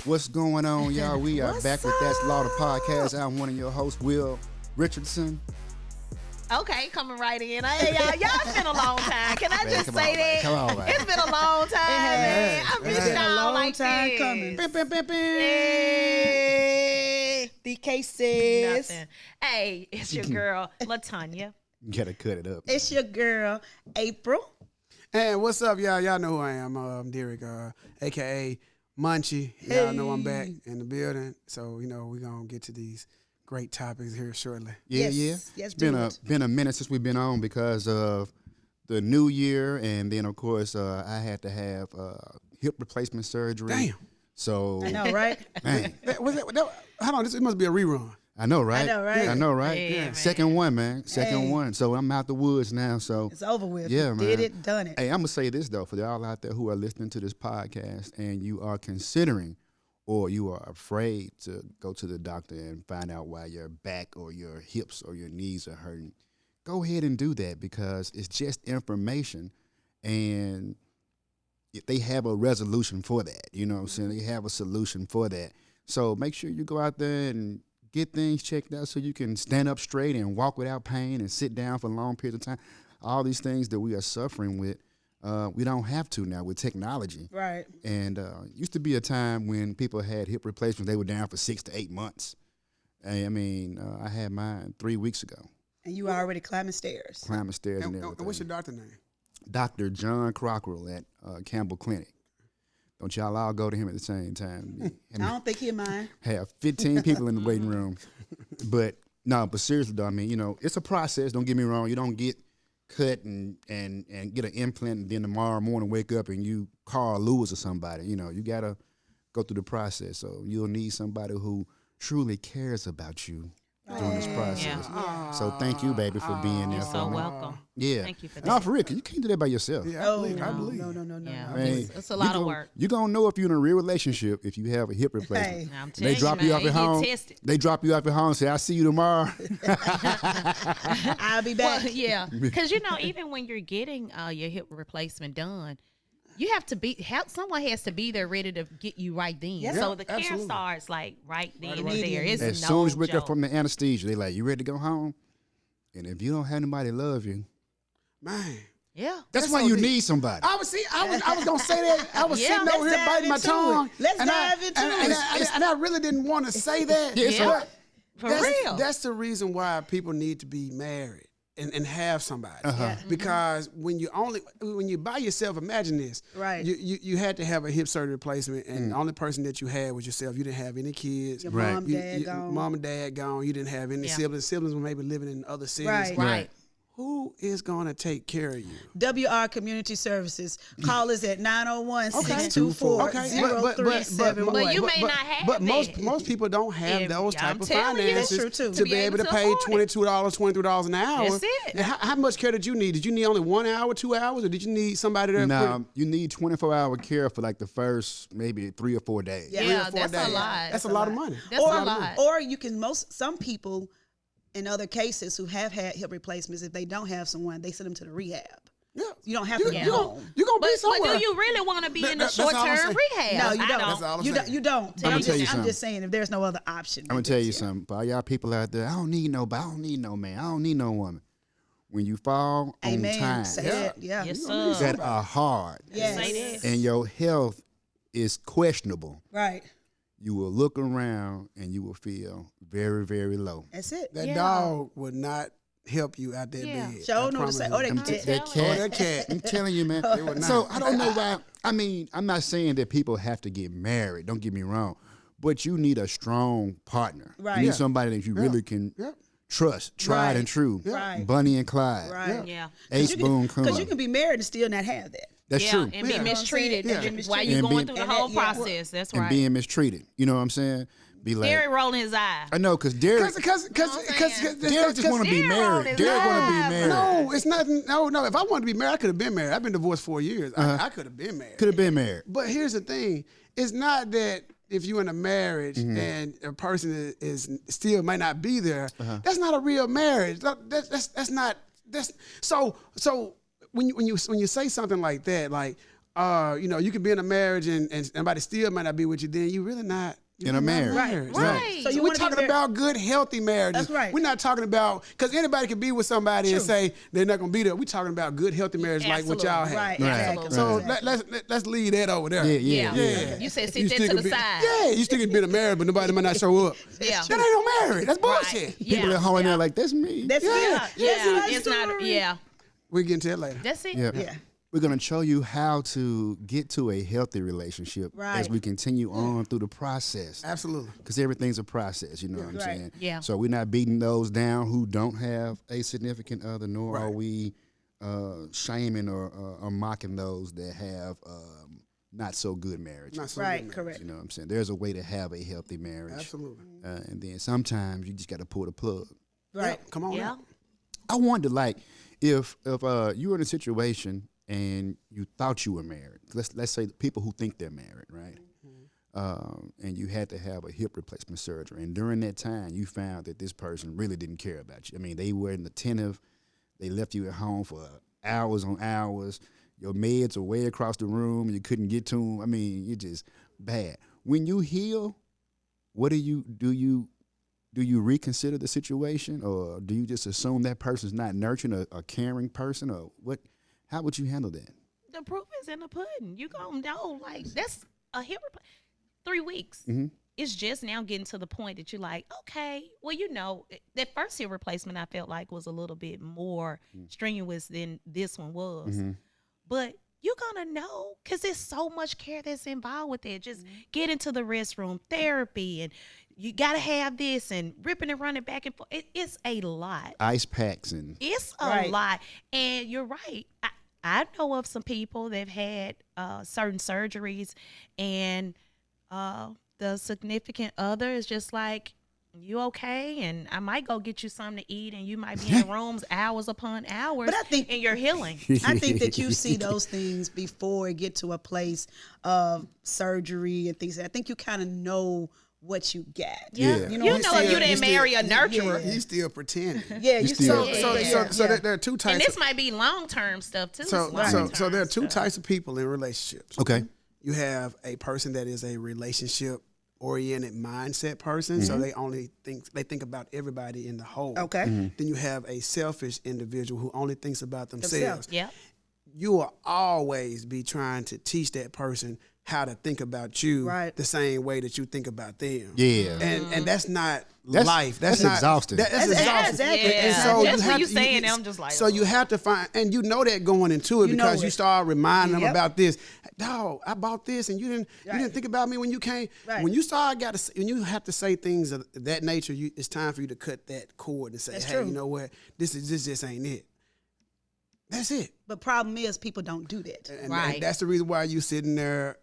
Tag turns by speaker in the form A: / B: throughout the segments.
A: What's going on, y'all? We are back with That Slaughter Podcast. I'm one of your hosts, Will Richardson.
B: Okay, coming right in. Hey, y'all, it's been a long time. Can I just say that?
A: Come on, man.
B: It's been a long time, man. I missed y'all like this.
C: Coming.
B: Hey.
C: DK says.
B: Nothing. Hey, it's your girl, LaTanya.
A: You gotta cut it up.
C: It's your girl, April.
D: And what's up, y'all? Y'all know who I am. I'm Derek, a.k.a. Munchie. Y'all know I'm back in the building. So, we're going to get to these great topics here shortly.
A: Yeah.
C: Yes,
A: It's been a minute since we've been on because of the new year. And then, of course, I had to have hip replacement surgery.
D: Damn.
A: So,
C: I know, right?
A: man,
D: Hold on, it must be a rerun.
A: I know, right?
C: I
A: know, right?
B: Yeah, man.
A: Second one, man. Second one. So, I'm out the woods now. So,
C: It's over with.
A: Yeah, man.
C: Did it, done it.
A: Hey, I'm going to say this, though, for y'all out there who are listening to this podcast and you are considering or you are afraid to go to the doctor and find out why your back or your hips or your knees are hurting, go ahead and do that because it's just information and they have a resolution for that. You know what I'm saying? They have a solution for that. So make sure you go out there and get things checked out so you can stand up straight and walk without pain and sit down for long periods of time. All these things that we are suffering with, we don't have to now with technology.
C: Right.
A: And used to be a time when people had hip replacements, they were down for 6 to 8 months. I mean, I had mine 3 weeks ago.
C: And you already climbing stairs.
A: Climbing stairs and
D: And
A: everything.
D: what's your doctor name?
A: Dr. John Crockrell at Campbell Clinic. Don't y'all all go to him at the same time.
C: I don't think he mine.
A: Have 15 people in the waiting room. But seriously though, I mean, it's a process. Don't get me wrong. You don't get cut and get an implant and then tomorrow morning wake up and you Carl Lewis or somebody. You gotta go through the process. So you'll need somebody who truly cares about you during this process.
B: Yeah.
A: So thank you, baby, for being there
B: You're
A: for
B: so
A: me.
B: welcome.
A: Yeah.
B: Thank you for
A: No,
B: that.
A: for real, 'cause you can't do that by yourself.
D: Yeah, I believe.
C: No.
B: Yeah,
A: I mean,
B: it's a lot of work.
A: You're going to know if you're in a real relationship if you have a hip replacement.
C: Hey.
B: I'm
A: They
B: telling
A: drop
B: you,
A: you
B: man,
A: off at
B: get
A: home.
B: tested.
A: They drop you off at home and say, I'll see you tomorrow.
C: I'll be back.
B: Well, yeah, because even when you're getting your hip replacement done, you have to someone has to be there ready to get you right then.
C: Yeah,
B: So the care
D: absolutely.
B: starts like right then and
C: away.
B: there. It's
A: As
B: no
A: soon as we wake
B: joke.
A: up from the anesthesia, they like, you ready to go home? And if you don't have anybody love you,
D: Man.
B: Yeah.
A: that's
D: That's
A: why
D: so
A: you
D: deep.
A: need somebody.
D: I was going to say that. I was
B: Yeah.
D: sitting over
C: Let's
D: here
C: dive
D: biting my
C: into
D: tongue.
C: it. Let's
D: and
C: dive into it.
D: And I really didn't want to say that.
A: Yeah, it's
B: Yeah.
D: but
B: For
D: that's,
B: real.
D: That's the reason why people need to be married and have somebody. Because when you by yourself, imagine this.
C: Right.
D: You had to have a hip surgery replacement, and the only person that you had was yourself. You didn't have any kids.
C: Your
A: Right.
C: mom,
D: Mom and dad gone. You didn't have any
B: Yeah.
D: siblings. Siblings were maybe living in other cities.
C: Right.
B: Right.
D: Who is going to take care of you?
C: WR Community Services. Call us at 901-624-0371.
B: But you may not have
D: But
B: that.
D: most people don't have
B: And
D: those
B: I'm
D: type of
B: telling you.
D: finances
C: That's true, too.
D: to be able to pay
B: afford it.
D: $22, $23 an hour.
B: That's it.
D: And how much care did you need? Did you need only 1 hour, 2 hours, or did you need somebody there?
A: Now, you need 24-hour care for like the first maybe 3 or 4 days.
C: Yeah.
D: 3 or
B: Yeah,
D: 4
B: that's a
D: days.
B: lot.
D: That's a lot of money.
B: That's a lot.
C: Or you can some people in other cases who have had hip replacements, if they don't have someone, they send them to the rehab.
D: Yeah.
C: You don't have to be
D: You're
C: home.
D: going to be
B: But
D: somewhere.
B: do you really want to be in the
D: That's all I'm
B: short-term
D: saying.
B: rehab?
C: No, you
B: I
C: don't.
D: That's all I'm
C: You
D: saying.
C: don't. You don't.
A: I'ma
C: I'm
A: tell you
C: just
A: something.
C: saying if there's no other option.
A: I'm going to tell you something. For all y'all people out there, I don't need nobody. I don't need no man. I don't need no woman. When you fall on
C: Amen.
A: times
C: Say
D: Yeah.
C: it. Yeah.
B: Yes,
D: gonna
B: sir.
A: that are hard
C: Yes.
B: Say this.
A: and your health is questionable,
C: Right.
A: you will look around and you will feel very, very low.
C: That's it.
D: That
B: Yeah.
D: dog would not help you out that
B: Yeah.
D: bed.
C: Show
D: I
C: know to
D: promise
C: say.
D: you.
C: Oh, they
A: I'm
C: can't.
A: that
B: telling
A: cat.
D: Oh, that cat.
A: I'm telling you, man.
D: They would
A: So
D: not.
A: I don't know why. I mean, I'm not saying that people have to get married. Don't get me wrong, but you need a strong partner.
C: Right.
A: You need
C: Yeah.
A: somebody that you really can
D: Yeah.
A: trust, tried
C: Right.
A: and true.
C: Right.
A: Bunny and Clyde,
C: Right.
B: Yeah.
A: Ace Boone
C: Because
A: Coon.
C: you can be married and still not have that.
A: That's
B: Yeah,
A: true.
B: and be
D: Yeah.
B: mistreated
C: Yeah.
B: while you're
A: And
B: going
A: being-
B: through the
C: and
B: whole
C: that- yeah.
B: process. That's
A: And
B: right.
A: being mistreated. You know what I'm saying? Be like,
B: Derek rolling his eye.
A: I know, because Derek
D: Because
A: Derek just want to be
B: Derek
A: married.
B: on his
A: Derek want to be
B: live.
A: married.
D: No, it's nothing. No. If I wanted to be married, I could have been married. I've been divorced 4 years. I could have been married.
A: Could have been married.
D: But here's the thing: it's not that if you're in a marriage and a person is still might not be there. That's not a real marriage. That's not. So when you say something like that, like you could be in a marriage and somebody still might not be with you. Then you really not.
A: In a marriage.
B: Right.
C: So you
D: we're
C: wanna be
D: talking
C: very-
D: about good, healthy marriages.
C: That's right.
D: We're not talking about, because anybody can be with somebody and say they're not going to be there. We're talking about good, healthy marriages like what y'all have.
C: Right,
A: Right.
C: exactly.
D: So
C: Exactly.
D: let's leave that over there.
B: Yeah. You said sit that
D: still
B: to
D: could
B: the
D: be-
B: side.
D: Yeah, you still could be in a marriage, but nobody might not show up.
B: Yeah.
D: That ain't no marriage. That's bullshit.
B: Right.
A: People at home in there like, that's me.
C: That's
B: Yeah.
C: it.
B: It's not. Yeah.
D: We'll get into that later.
B: That's it.
A: Yeah.
C: Yeah.
A: We're going to show you how to get to a healthy relationship as
C: Right.
A: we continue on through the process.
D: Absolutely.
A: Because everything's a process, you know what I'm
C: Right.
A: saying?
B: Yeah.
A: So we're not beating those down who don't have a significant other, nor are we shaming or mocking those that have not so good marriage.
D: Not so
C: Right,
D: good marriage.
C: correct.
A: You know what I'm saying? There's a way to have a healthy marriage.
D: Absolutely.
A: And then sometimes you just got to pull the plug.
C: Right.
D: Come on.
B: Yeah.
D: out.
A: I wonder, like, if you were in a situation and you thought you were married. Let's say the people who think they're married, right? And you had to have a hip replacement surgery, and during that time, you found that this person really didn't care about you. I mean, they weren't attentive. They left you at home for hours on hours. Your meds are way across the room. You couldn't get to them. I mean, you're just bad. When you heal, what do you reconsider the situation, or do you just assume that person's not nurturing a caring person, or what? How would you handle that?
B: The proof is in the pudding. You gonna know, like, that's a hip 3 weeks.
A: Mhm.
B: It's just now getting to the point that you're like, okay, well, that first hip replacement I felt like was a little bit more strenuous than this one was. But you're gonna know, because there's so much care that's involved with it. Just get into the restroom, therapy, and you gotta have this, and ripping and running back and forth. It's a lot.
A: Ice packs and
B: It's a
C: Right.
B: lot. And you're right. I know of some people that have had certain surgeries, and the significant other is just like, you okay? And I might go get you something to eat, and you might be in rooms hours upon hours,
C: But I think-
B: and you're healing.
C: I think that you see those things before it get to a place of surgery and things. I think you kind of know what you got.
A: Yeah.
B: You
C: know
B: know,
C: what I'm
B: you
C: saying?
B: didn't marry a nurturer.
D: He's still pretending.
C: Yeah, you
A: still-
C: still.
D: So there are two types.
B: And this might be long-term stuff, too.
D: So
B: Long-term
D: there are two
B: stuff.
D: types of people in relationships.
A: okay.
D: You have a person that is a relationship oriented mindset person, so they only think about everybody in the whole.
C: Okay.
D: Then you have a selfish individual who only thinks about themselves.
B: Yeah.
D: You will always be trying to teach that person how to think about you
C: Right.
D: the same way that you think about them.
A: Yeah.
D: And that's not
A: That's-
D: life.
A: that's
D: not
A: exhausting.
D: That's
C: That's
D: exhausting.
C: exactly.
B: Yeah.
D: And so
B: That's
D: you
B: what
D: have
B: you
D: to,
B: saying, I'm just like,
D: so you have to find, and you know that going into it
C: You know
D: because you
C: it.
D: start reminding them
C: Yep.
D: about this. Dog, I bought this, and you didn't
C: Right.
D: think about me when you came.
C: Right.
D: When you when you have to say things of that nature, it's time for you to cut that cord and say,
C: That's
D: hey,
C: true.
D: you know what? This just ain't it. That's it.
C: But problem is, people don't do that.
B: Right.
D: That's the reason why you sitting there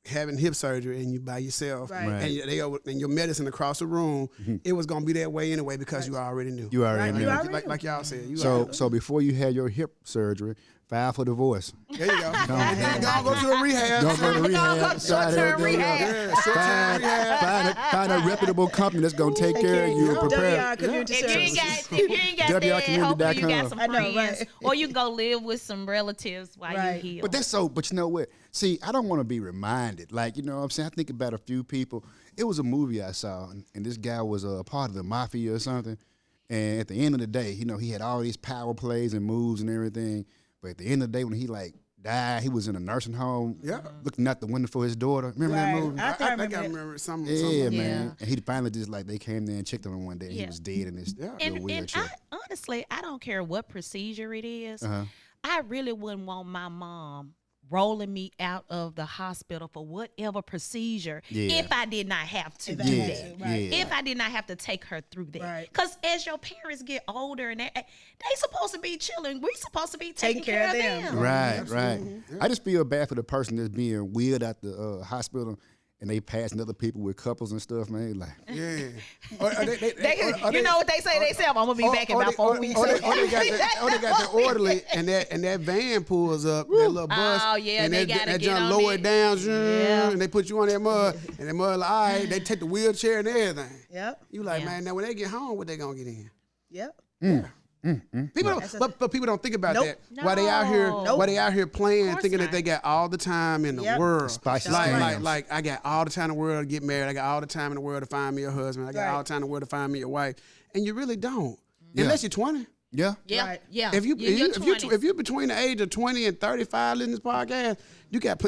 D: having hip surgery and you by yourself,
C: Right.
A: Right.
D: and your medicine across the room. It was gonna be that way anyway because you already knew.
A: You already
C: Right.
A: knew.
C: You already knew.
D: like y'all said. You
A: So
D: already-
A: so before you had your hip surgery, file for divorce.
D: there you go.
A: ahead.
D: Go to the rehab.
A: Don't go to rehab.
B: Short-term rehab.
D: Yeah, short-term rehab.
A: Find a reputable company that's gonna take care of you and prepare.
C: WR Community
B: If you ain't
C: Services.
B: got, if you ain't got that, hopefully you got some
C: I know,
B: friends,
C: right.
B: or you can go live with some relatives while
C: Right.
B: you heal.
A: But that's so. But you know what? See, I don't want to be reminded. Like, you know what I'm saying? I think about a few people. It was a movie I saw, and this guy was a part of the mafia or something. And at the end of the day, you know, he had all these power plays and moves and everything. But at the end of the day, when he died, he was in a nursing home,
D: Yeah.
A: looking out the window for his daughter. Remember
C: Right.
A: that movie?
C: I think I remember that.
D: remember some.
A: Yeah,
B: Yeah.
A: man. And he finally just they came there and checked on him one day. And
B: Yeah.
A: he was dead in his
D: Yeah.
A: little
B: and
A: wheelchair.
B: honestly, I don't care what procedure it is.
A: Uh-huh.
B: I really wouldn't want my mom rolling me out of the hospital for whatever procedure
A: Yeah.
B: if I did not have to
C: If I
B: do
C: had
B: that.
C: to, right.
A: Yeah.
B: If I did not have to take her through that.
C: Right.
B: Because as your parents get older and they supposed to be chilling, we're supposed to be taking care of them.
A: Right, right. I just feel bad for the person that's being wheeled out the hospital and they passing other people with couples and stuff, man. Like,
D: Yeah.
B: You know what they say themselves? I'm gonna be back in about 4 weeks.
D: Or they got the orderly, and that van pulls up, that little bus.
B: Oh, yeah,
D: and
B: they
D: that
B: gotta get
D: junk
B: on
D: lower
B: it.
D: it down,
B: Yeah.
D: and they put you on that mud, and that mud, like, all right, they take the wheelchair and everything.
C: Yep.
D: You like,
B: Yeah.
D: man, now when they get home, what they gonna get in?
C: Yep.
D: People, but people don't think about
C: Nope.
D: that. Why they out here?
B: No.
D: Why they out here playing,
B: course
D: thinking
B: not.
D: that they got all the time in the
C: Yep.
D: world?
A: Spicy
D: like
A: scams.
D: I got all the time in the world to get married. I got all the time in the world to find me a husband. I got
C: Right.
D: all the time in the world to find me a wife. And you really don't,
A: Yeah.
D: unless you're 20.
A: Yeah.
B: Yeah,
C: Right.
B: yeah.
D: If you
B: You're
D: if you're between the age of 20 and 35 listening to this podcast, you got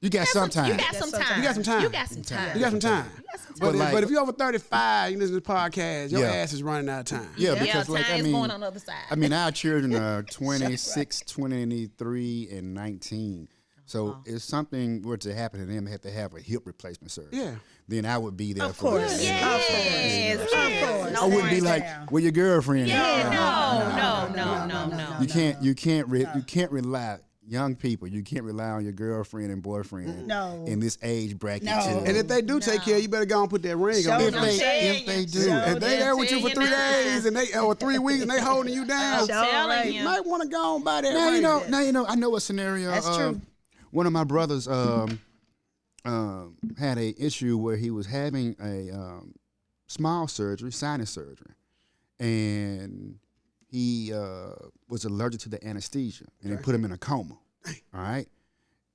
A: You got some time.
B: You got some time.
D: You got some time.
B: You got some time.
D: you got some time.
A: But like-
D: But if you're over 35, you listen to this podcast, your
A: Yeah.
D: ass is running out of time.
A: Yeah,
B: Yeah,
A: because like
B: time
A: I
B: is
A: mean,
B: going on the other side.
A: I mean, our children are 26, 23, and 19. So if something were to happen to them, they have to have a hip replacement surgery.
D: Yeah.
A: Then I would be there
C: Of
A: for
C: course.
A: them.
B: Yes,
C: Of course.
B: No
A: I wouldn't be
B: worries.
A: like, "Where your girlfriend?"
B: Yeah,
A: at?"
B: no.
A: You can't rely. Young people, you can't rely on your girlfriend and boyfriend
C: No.
A: in this age bracket.
C: No.
A: too.
D: And if they do take care, you better go and put that ring
C: Show
D: on.
C: them.
A: if they do,
C: Show
D: If they there with you for 3 days and or 3 weeks and they holding you down,
B: I'm
C: Show
B: telling
C: right.
B: you.
D: you might want to go and buy that
A: now
D: ring.
A: you know. I know a scenario.
C: That's true.
A: One of my brothers had a issue where he was having a small surgery, sinus surgery, and he was allergic to the anesthesia, and they put him in a coma. All right.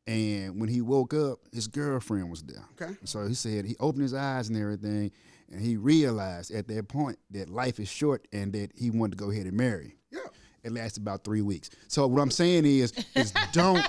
A: And when he woke up, his girlfriend was there.
D: Okay.
A: So he said he opened his eyes and everything, and he realized at that point that life is short and that he wanted to go ahead and marry.
D: Yeah.
A: It lasted about 3 weeks. So what I'm saying is don't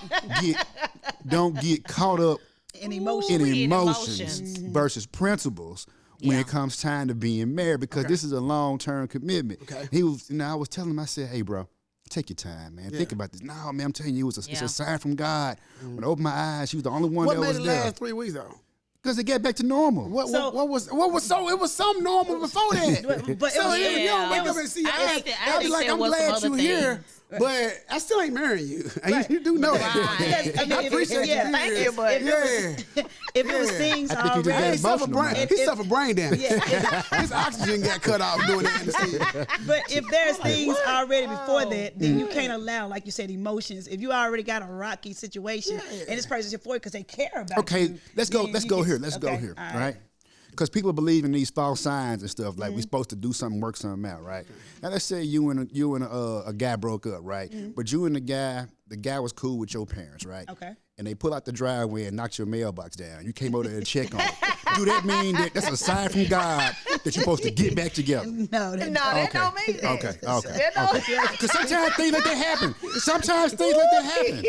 A: get caught up
C: In emotion.
A: in
B: in
A: emotions
B: emotions.
A: versus principles when it comes time to being married, because this is a long-term commitment.
D: Okay.
A: He was, I was telling him, I said, hey, bro, take your time, man. Think about this. No, man, I'm telling you, it's
B: Yeah.
A: a sign from God. When I opened my eyes, she was the only one
D: What
A: that
D: made
A: was
D: it
A: there.
D: last 3 weeks though?
A: Because it got back to normal.
D: What was so? It was some normal before that.
C: But
D: So
C: it was,
D: if you don't
B: it
D: wake up
B: was-
D: and see your
B: I
D: ass,
B: think that- I
D: I'll be
B: think
D: like,
B: there
D: I'm
B: was some
D: glad
B: other
D: you here,
B: things.
D: but I still ain't marrying you. You do know that.
B: Right.
C: I mean,
D: I appreciate
C: yeah,
D: you.
B: Thank
D: being
B: you, but-
D: here.
C: if it was
D: Yeah.
C: things
A: I think you just
C: already,
A: got
D: He suffered
A: emotional, man.
D: he suffered brain damage.
C: Yeah.
D: His oxygen got cut off doing the anesthesia.
C: but if there's things already before that, then you can't allow, like you said, emotions. If you already got a rocky situation and this person's here for it because they care about
A: Okay,
C: you.
A: let's go.
C: then
A: Let's
C: you
A: go
C: can-
A: here. Let's go
C: okay,
A: here.
C: all
A: All right. Because people believe in these false signs and stuff. Like we're supposed to do something, work something out, right? Now let's say you and a guy broke up, right? But you and the guy was cool with your parents, right?
C: Okay.
A: And they pull out the driveway and knocked your mailbox down. You came over there to check on it. Do that mean that that's a sign from God that you're supposed to get back together?
C: No, that
B: that don't mean that.
A: Okay.
B: That don't-
A: Because sometimes things like that happen. Sometimes things like that happen.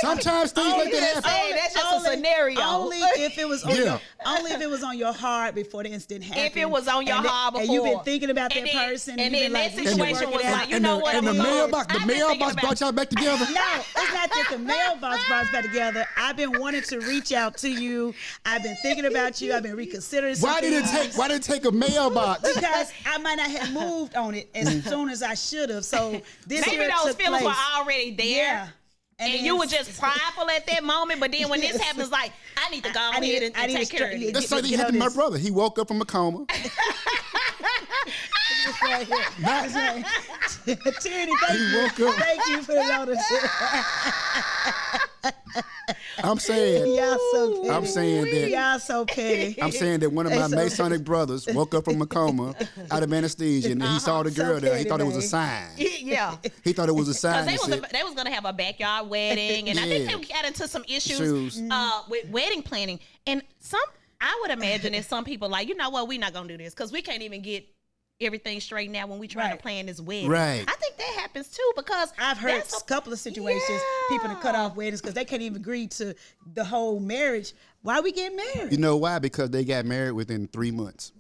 A: Sometimes things like that happen.
B: Hey, that's just a scenario.
C: Only if it was on
A: Yeah.
C: your, only if it was on your heart before the incident happened.
B: If it was on your
C: And then-
B: heart
C: and you've been
B: before.
C: thinking about that
B: And then-
C: person,
B: and
C: you've
B: then
C: been
B: that
C: like, we should
B: situation
C: work it
B: was
C: out.
B: like, you know what?
A: And the
B: Look,
A: mailbox,
B: I've been thinking
A: brought
B: about-
A: y'all back together.
C: No, it's not that the mailbox brought us back together. I've been wanting to reach out to you. I've been thinking about you. I've been reconsidering some
A: Why did it
C: things.
A: take? Why did it take a mailbox?
C: Because I might not have moved on it as soon as I should have. So this
B: Maybe
C: here
B: those
C: took
B: feelings
C: place.
B: were already there.
C: Yeah.
B: And
C: then
B: you were just prideful at that moment, but then when this
C: Yes.
B: happens, like, I need to go
C: I need-
B: ahead and
C: I need
B: take
C: to
B: care of
C: straight-
B: it.
A: That's
C: Get-
A: something
C: get
A: happened to
C: on
A: my
C: this.
A: brother. He woke up from a coma.
C: Right here. That's right. Tyranny, thank
A: He
C: you.
A: woke up.
C: Thank you for the notice.
A: I'm saying,
C: Y'all so petty.
A: I'm saying that.
C: Y'all so petty.
A: I'm saying that one of my
C: They so-
A: Masonic brothers woke up from a coma out of anesthesia, and he saw the
C: So
A: girl there. He
C: petty,
A: thought it was a
C: babe.
A: sign.
B: Yeah.
A: He thought it was a sign.
B: Because
A: He said,
B: they was gonna have a backyard wedding, and I think
A: Yeah.
B: they got into some issues
A: Shoes.
B: with wedding planning. And I would imagine that some people like, you know what, we're not gonna do this because we can't even get everything straightened out when we trying
C: Right.
B: to plan this wedding.
A: Right.
B: I think that happens too because
C: I've heard
B: that's
C: a couple of situations, people to cut off weddings because they can't even agree to the whole marriage. Why we get married?
A: you know why? Because they got married within 3 months.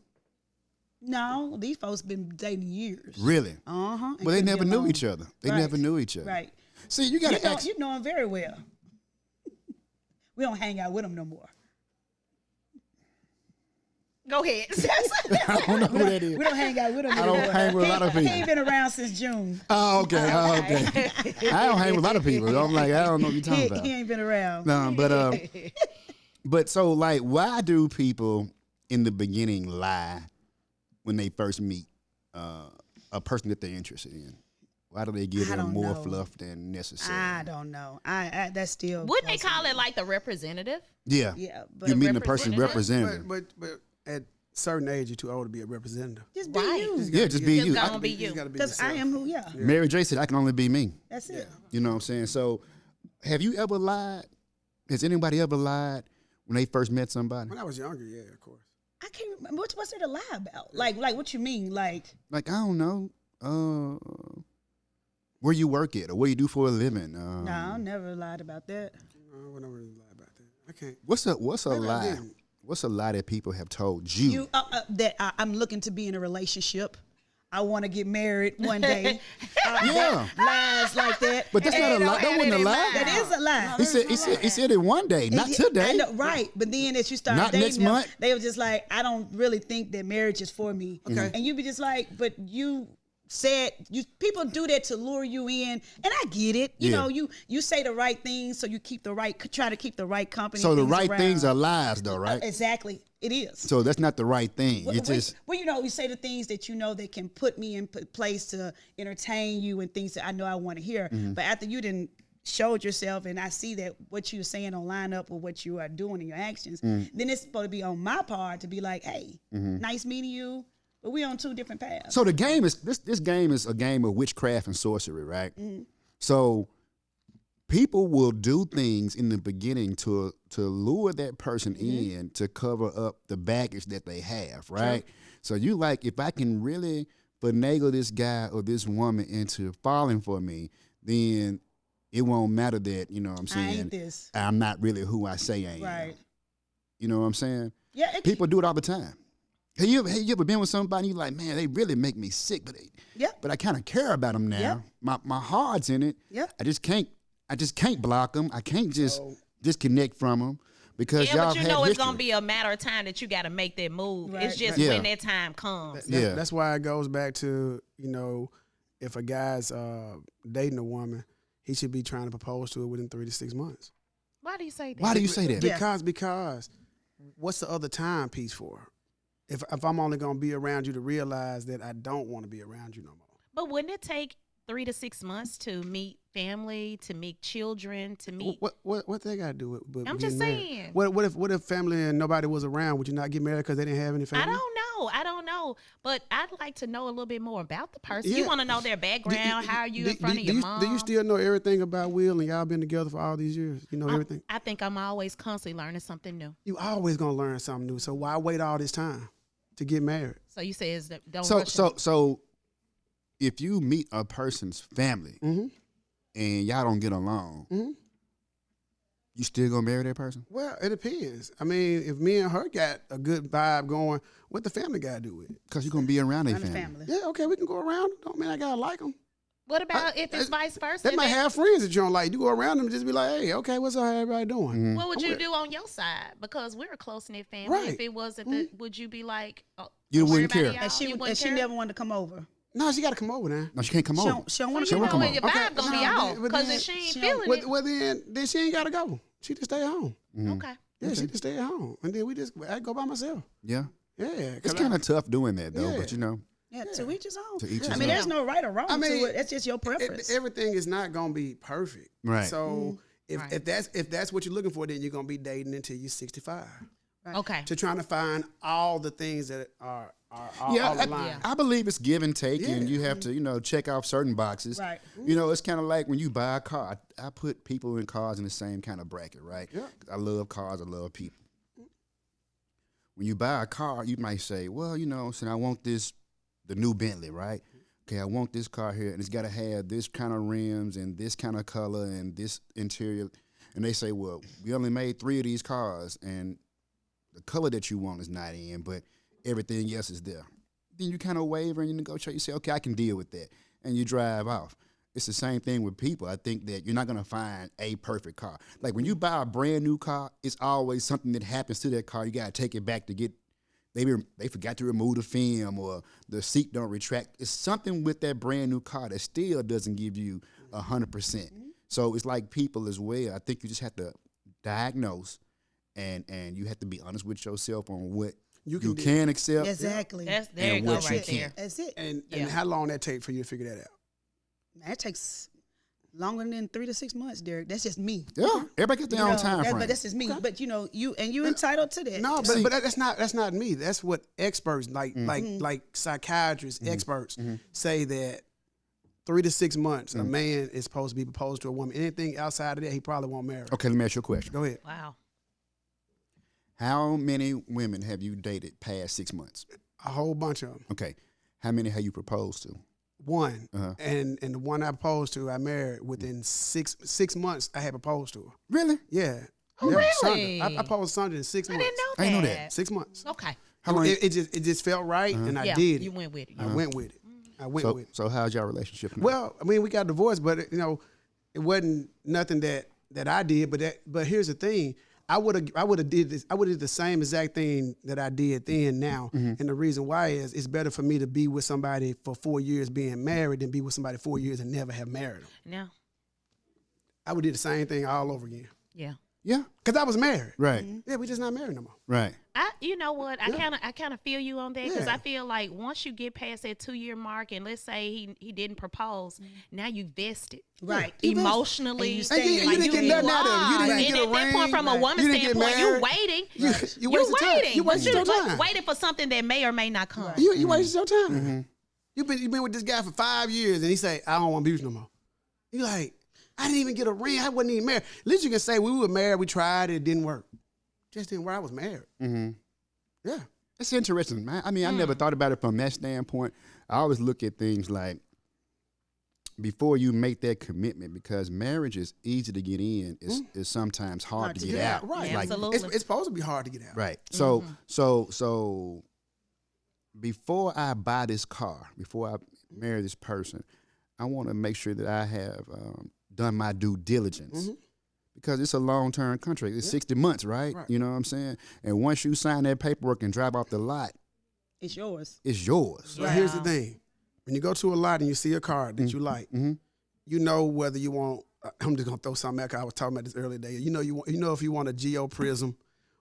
C: No, these folks been dating years.
A: Really?
C: Uh-huh.
A: Well, they never knew each other. They
C: Right.
A: never knew each other.
C: Right.
A: See, you got to ask.
C: You know them very well. We don't hang out with them no more.
B: Go ahead.
A: I don't know who that is.
C: We don't hang out with them
A: I
C: anymore.
A: don't hang with a lot of
C: He
A: people.
C: ain't been around since June.
A: Oh, okay. Oh, okay. I don't hang with a lot of people. I'm like, I don't know what you're talking about.
C: He ain't been around.
A: No, but so like, why do people in the beginning lie when they first meet a person that they're interested in? Why do they give
C: I
A: them
C: don't
A: more
C: know.
A: fluff than necessary?
C: I don't know. I that's still.
B: Wouldn't they call it like the representative?
A: Yeah,
C: Yeah, but
A: you're meeting the person's representative.
D: But at certain age, you're too old to be a representative.
C: Just be
B: Right.
C: you.
A: Yeah, just be you.
B: Just gonna be you.
C: Because I am who,
A: Mary J said, I can only be me.
C: That's it.
A: You know what I'm saying? So, have you ever lied? Has anybody ever lied when they first met somebody?
D: When I was younger, yeah, of course.
C: I can't remember. What's there to lie about? Like what you mean? Like,
A: Like, I don't know, where you work at or what you do for a living.
C: no, I never lied about that.
D: I would never really lie about that. I can't.
A: What's a
D: Maybe I
A: lie?
D: didn't.
A: What's a lie that people have told you?
C: You that I'm looking to be in a relationship. I want to get married one day.
A: Yeah.
C: Lies like that.
A: But that's not a lie. That wasn't a lie.
C: That is a lie.
A: He said it one day, not today.
C: I know, right. But then as you start
A: Not
C: dating
A: next
C: them,
A: month.
C: they were just like, I don't really think that marriage is for me.
D: Okay.
C: And you be just like, but you said people do that to lure you in, and I get it. You
A: Yeah.
C: know, you say the right things, so you try to keep the right company.
A: So the
C: things
A: right
C: around.
A: things are lies, though, right?
C: Exactly, it is.
A: So that's not the right thing. It's just
C: Well, you know, you say the things that you know that can put me in place to entertain you and things that I know I want to hear.
A: Mm-hmm.
C: But after you didn't showed yourself and I see that what you're saying don't line up with what you are doing in your actions,
A: Mm.
C: then it's supposed to be on my part to be like, hey, nice meeting you, but we on two different paths.
A: Mm-hmm. so the game is this game is a game of witchcraft and sorcery, right? So people will do things in the beginning to lure that person in to cover up the baggage that they have, right? So you like, if I can really finagle this guy or this woman into falling for me, then it won't matter that, you know what I'm
C: I
A: saying,
C: ain't this.
A: I'm not really who I say I am.
C: Right.
A: You know what I'm saying?
C: Yeah,
A: People do it all the time. Have you ever been with somebody, you're like, man, they really make me sick, but I kind of care about them now. My heart's in it.
C: Yeah.
A: I just can't block them. I can't just disconnect from them because y'all
B: but you
A: had
B: know it's
A: history.
B: gonna be a matter of time that you got to make that move.
C: Right.
B: It's just
A: Yeah.
B: when that time comes.
A: Yeah.
D: That's why it goes back to, if a guy's dating a woman, he should be trying to propose to her within 3 to 6 months.
B: Why do you say that?
A: Why do you say that?
C: Yeah.
D: Because what's the other time piece for? If I'm only gonna be around you to realize that I don't want to be around you no more.
B: But wouldn't it take 3 to 6 months to meet family, to meet children, to meet?
D: What they got to do with
B: I'm
D: getting
B: just
D: married?
B: saying.
D: What if family and nobody was around? Would you not get married because they didn't have any family?
B: I don't know. But I'd like to know a little bit more about the person.
D: Yeah.
B: You want to know their background. How are you in front of your mom?
D: Do you still know everything about Will and y'all been together for all these years? You know everything.
B: I think I'm always constantly learning something new.
D: You always gonna learn something new. So why wait all this time to get married?
B: So you say is that don't
A: So
B: rush
A: so if you meet a person's family
D: Mm-hmm.
A: and y'all don't get along,
D: Mhm.
A: you still gonna marry that person?
D: Well, it depends. I mean, if me and her got a good vibe going, what the family got to do with it?
A: Because you're gonna be around their
C: and the
A: family.
C: family.
D: Yeah, okay, we can go around. Don't mean I gotta like them.
B: What about if it's vice versa?
D: They
B: If
D: might
B: it-
D: have friends that you don't like. You go around them and just be like, hey, okay, what's up? How everybody doing?
A: Mm-hmm.
B: What would
D: I'm
B: you
D: with-
B: do on your side? Because we're a close knit family.
D: Right.
B: If it wasn't, the, would you be like, oh,
A: You wouldn't
B: everybody
A: care.
B: else,
C: And she
B: you
C: and
B: wouldn't
C: she
B: care?
C: never wanted to come over.
D: No, she got to come over now.
A: No, she can't come
C: She
A: over.
C: don't want
B: So
C: to
B: you
C: come
B: know
C: over.
B: your
D: Okay,
B: vibe gonna be
D: no,
B: off
D: but
B: because
D: then-
B: if she ain't
C: she
B: feeling
C: don't-
B: it,
D: Well, then she ain't got to go. She just stay at home.
B: okay.
D: Yeah, she just stay at home. And then I go by myself.
A: Yeah.
D: Yeah.
A: It's kind of tough doing that though,
D: Yeah.
A: but you know,
C: Yeah, to each his own.
A: To each his
C: I mean,
A: own.
C: there's no right or wrong
D: I mean,
C: to it. That's just your preference.
D: Everything is not going to be perfect.
A: Right.
D: So
B: Right.
D: if that's what you're looking for, then you're going to be dating until you're 65.
B: Okay.
D: To trying to find all the things that are all
A: yeah,
D: aligned.
A: I believe it's give and take, and
D: Yeah.
A: you have to, check off certain boxes.
C: Right.
A: It's kind of like when you buy a car. I put people in cars in the same kind of bracket, right?
D: Yeah.
A: I love cars. I love people. When you buy a car, you might say, well, so I want the new Bentley, right? Okay, I want this car here, and it's got to have this kind of rims and this kind of color and this interior. And they say, well, we only made 3 of these cars, and the color that you want is not in, but everything else is there. Then you kind of waver and you negotiate. You say, okay, I can deal with that. And you drive off. It's the same thing with people. I think that you're not going to find a perfect car. Like when you buy a brand new car, it's always something that happens to that car. You got to take it back to get, they forgot to remove the film or the seat don't retract. It's something with that brand new car that still doesn't give you 100%. So it's like people as well. I think you just have to diagnose and you have to be honest with yourself on what you can accept.
C: Exactly.
B: That's there
A: And
B: you go
A: what you
B: right
A: can't.
B: there.
C: That's it.
D: And
B: Yeah.
D: how long that take for you to figure that out?
C: Man, it takes longer than 3 to 6 months, Derek. That's just me.
A: Yeah, everybody gets their own time frame.
C: But that's just me. But you entitled to that.
D: No, but that's not me. That's what experts like psychiatrists, experts say that 3 to 6 months a man is supposed to be proposed to a woman. Anything outside of that, he probably won't marry.
A: Okay, let me ask you a question.
D: Go ahead.
B: Wow.
A: How many women have you dated past 6 months?
D: A whole bunch of them.
A: Okay, how many have you proposed to?
D: One, and the one I proposed to, I married within 6 months. I had proposed to her.
A: Really?
D: Yeah.
B: Oh,
D: Yeah,
B: really?
D: Sandra. I proposed to Sandra in 6
B: I
D: months.
B: didn't know that.
A: I didn't know that.
D: 6 months.
B: Okay.
A: How long?
D: It just felt right, and I
B: Yeah,
D: did it.
B: you went with it.
D: I went with it. I went
A: So,
D: with it.
A: so how's your relationship now?
D: Well, I mean, we got divorced, but it wasn't nothing that I did. But here's the thing: I would have did this. I would have did the same exact thing that I did then now. And the reason why is it's better for me to be with somebody for 4 years being married than be with somebody 4 years and never have married them.
B: No.
D: I would do the same thing all over again
B: Yeah.
A: yeah,
D: because I was married.
A: right,
D: Yeah, we just not married no more.
A: right.
B: You know what? I kind of feel you on that because
D: Yeah.
B: I feel like once you get past that 2-year mark, and let's say he didn't propose, now you vested,
C: Right.
B: emotionally.
C: And you
D: And
C: stay
D: you didn't get nothing out of it. You didn't
B: and
D: get a
B: at that point,
D: ring.
B: from a woman's
D: You didn't get
B: standpoint, you
D: married.
B: waiting.
D: You wasted time.
B: waiting.
D: You wasted your
B: But
D: time.
B: waiting for something that may or may not come.
D: You wasted your time. You've been with this guy for 5 years, and he say, "I don't want to be with you no more." You like, I didn't even get a ring. I wasn't even married. At least you can say we were married. We tried. It didn't work. Just didn't work. I was married. Yeah.
A: It's interesting, man. I mean, I never thought about it from that standpoint. I always look at things like before you make that commitment, because marriage is easy to get in. It's sometimes hard to get out.
D: Right.
B: Yeah,
A: Like,
B: absolutely.
D: It's supposed to be hard to get out.
A: right. So before I buy this car, before I marry this person, I want to make sure that I have done my due diligence. Because it's a long-term contract. It's 60 months, right?
D: Right.
A: You know what I'm saying? And once you sign that paperwork and drive off the lot,
C: It's yours.
A: it's yours.
D: So here's the thing: when you go to a lot and you see a car that you like, you know whether you want. I'm just gonna throw something out. 'Cause I was talking about this earlier today. You know if you want a Geo Prism,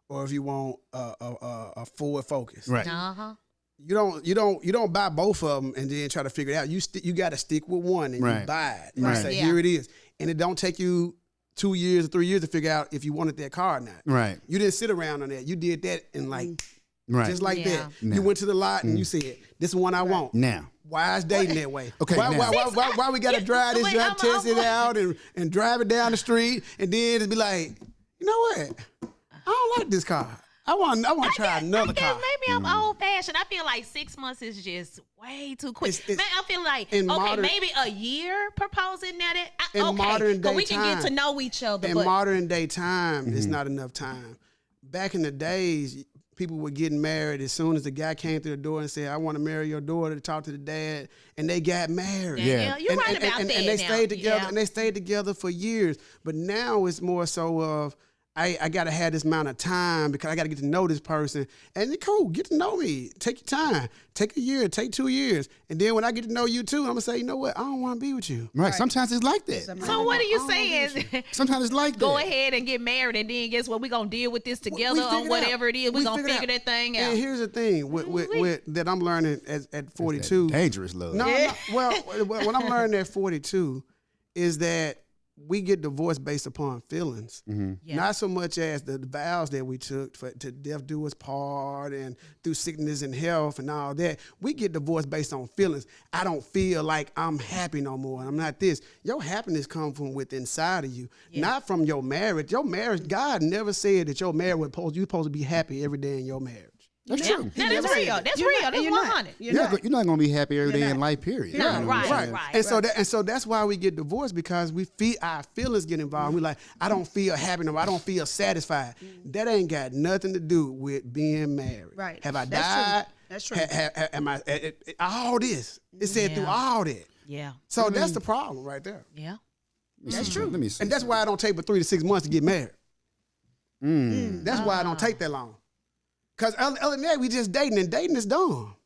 D: or if you want a Ford Focus.
A: Right.
B: Uh-huh.
D: You don't buy both of them and then try to figure it out. You got to stick with one and
A: Right.
D: you buy it. And
A: Right.
D: you say,
B: Yeah.
D: here it is. And it don't take you 2 years or 3 years to figure out if you wanted that car or not.
A: Right.
D: You didn't sit around on that. You did that and like
A: Right.
D: just like
B: Yeah.
D: that. You went to the lot and you said, this is one I want.
A: Now.
D: Why is dating that way?
A: Okay,
D: Why,
A: now.
D: why we got to drive this,
B: Wait,
D: drive,
B: I'm-
D: test it out and drive it down the street and then it'd be like, you know what? I don't like this car. I want to try another
B: I guess
D: car.
B: maybe I'm old fashioned. I feel like 6 months is just way too quick.
D: It's-
B: Man, I feel like
D: in
B: okay,
D: modern-
B: maybe a year proposing now that
D: In
B: okay,
D: modern
B: but
D: day
B: we can get to
D: time.
B: know each other.
D: In
B: But
D: modern day time, it's not enough time. Back in the days, people were getting married as soon as the guy came through the door and said, I want to marry your daughter, to talk to the dad, and they got married.
A: Yeah.
B: you're right about
D: and
B: that.
D: they
B: now.
D: stayed together
B: Yeah.
D: and they stayed together for years. But now it's more so of I gotta have this amount of time because I gotta get to know this person. And it's cool, get to know me. Take your time. Take a year, take 2 years. And then when I get to know you too, I'm gonna say, you know what, I don't wanna be with you.
A: Right. Sometimes it's like that.
B: So what are you saying?
A: Sometimes it's like
B: Go
A: that.
B: ahead and get married, and then guess what? We're gonna deal with this together
D: figure
B: or
D: it
B: whatever
D: out.
B: it is. We're
D: We
B: gonna
D: figure it
B: figure
D: out.
B: that thing out.
D: And here's the thing with that I'm learning at 42.
A: Dangerous love.
D: No, well, what I'm learning at 42 is that we get divorced based upon feelings,
B: Yeah.
D: not so much as the vows that we took to death do us part and through sickness and health and all that. We get divorced based on feelings. I don't feel like I'm happy no more. I'm not this. Your happiness comes from within inside of you, not from your marriage. Your marriage, God never said that your marriage you're supposed to be happy every day in your marriage.
A: That's
B: Yeah.
A: true.
B: No,
D: never
B: that's
D: said
B: real.
D: that.
B: That's
C: You're
B: real.
C: not-
B: That's
C: you're not.
B: 100.
C: You're
A: You're
C: not.
A: not going to be happy every
C: You're
A: day in
C: not.
A: life, period.
B: No,
A: You know what I'm
B: right,
A: saying?
B: right.
D: And so that's why we get divorced because we feel our feelings get involved. We like, I don't feel happy no more. I don't feel satisfied. That ain't got nothing to do with being married.
C: Right.
D: Have I
C: That's true.
D: died?
C: That's true.
D: Am I all this? It said through
B: Yeah.
D: all that.
B: Yeah.
D: So that's the problem right there.
B: Yeah.
A: That's true. Let me see.
D: And that's why I don't take but 3 to 6 months to get married. That's why I don't take that long. Because other than that, we just dating, and dating is dumb.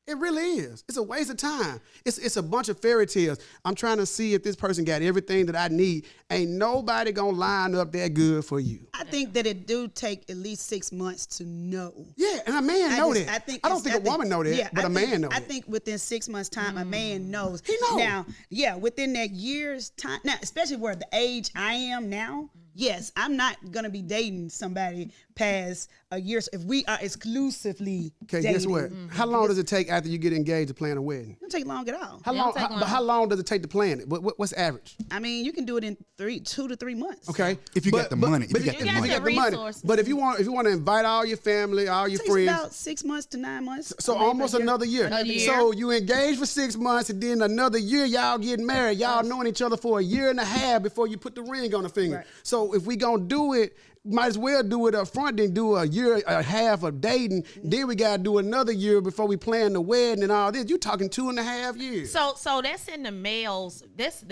D: It really is. It's a waste of time. It's a bunch of fairy tales. I'm trying to see if this person got everything that I need. Ain't nobody gonna line up that good for you.
C: I think that it do take at least 6 months to know.
D: Yeah, and a man know that. I don't think a woman know that,
C: yeah,
D: but a man know
C: I
D: that.
C: think within 6 months' time, a man knows.
D: He know.
C: Now, yeah, within that year's time, now, especially where the age I am now, yes, I'm not going to be dating somebody past a year. So if we are exclusively
D: Okay,
C: dating.
D: guess what? How long does it take after you get engaged to plan a wedding?
C: It don't take long at all.
D: How long? But how long does it take to plan it? What's average?
C: I mean, you can do it in 2 to 3 months.
D: Okay,
A: If you got the money. If you got the
B: got
A: money.
B: the resources.
D: But if you want to invite all your family, all your
C: It takes
D: friends,
C: about 6 months to 9 months.
D: so
C: maybe
D: almost
C: a year.
D: another year.
B: Another year.
D: So you engaged for 6 months, and then another year y'all getting married. Y'all knowing each other for a year and a half before you put the ring on the finger.
C: Right.
D: So if we gonna do it, might as well do it up front, then do a year and a half of dating. Then we gotta do another year before we plan the wedding and all this. You talking 2.5 years.
B: So that's in the males. That's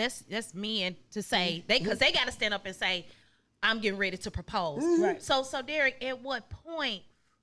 B: men to say because they got to stand up and say, I'm getting ready to propose.
C: Right.
B: So Derek, at what point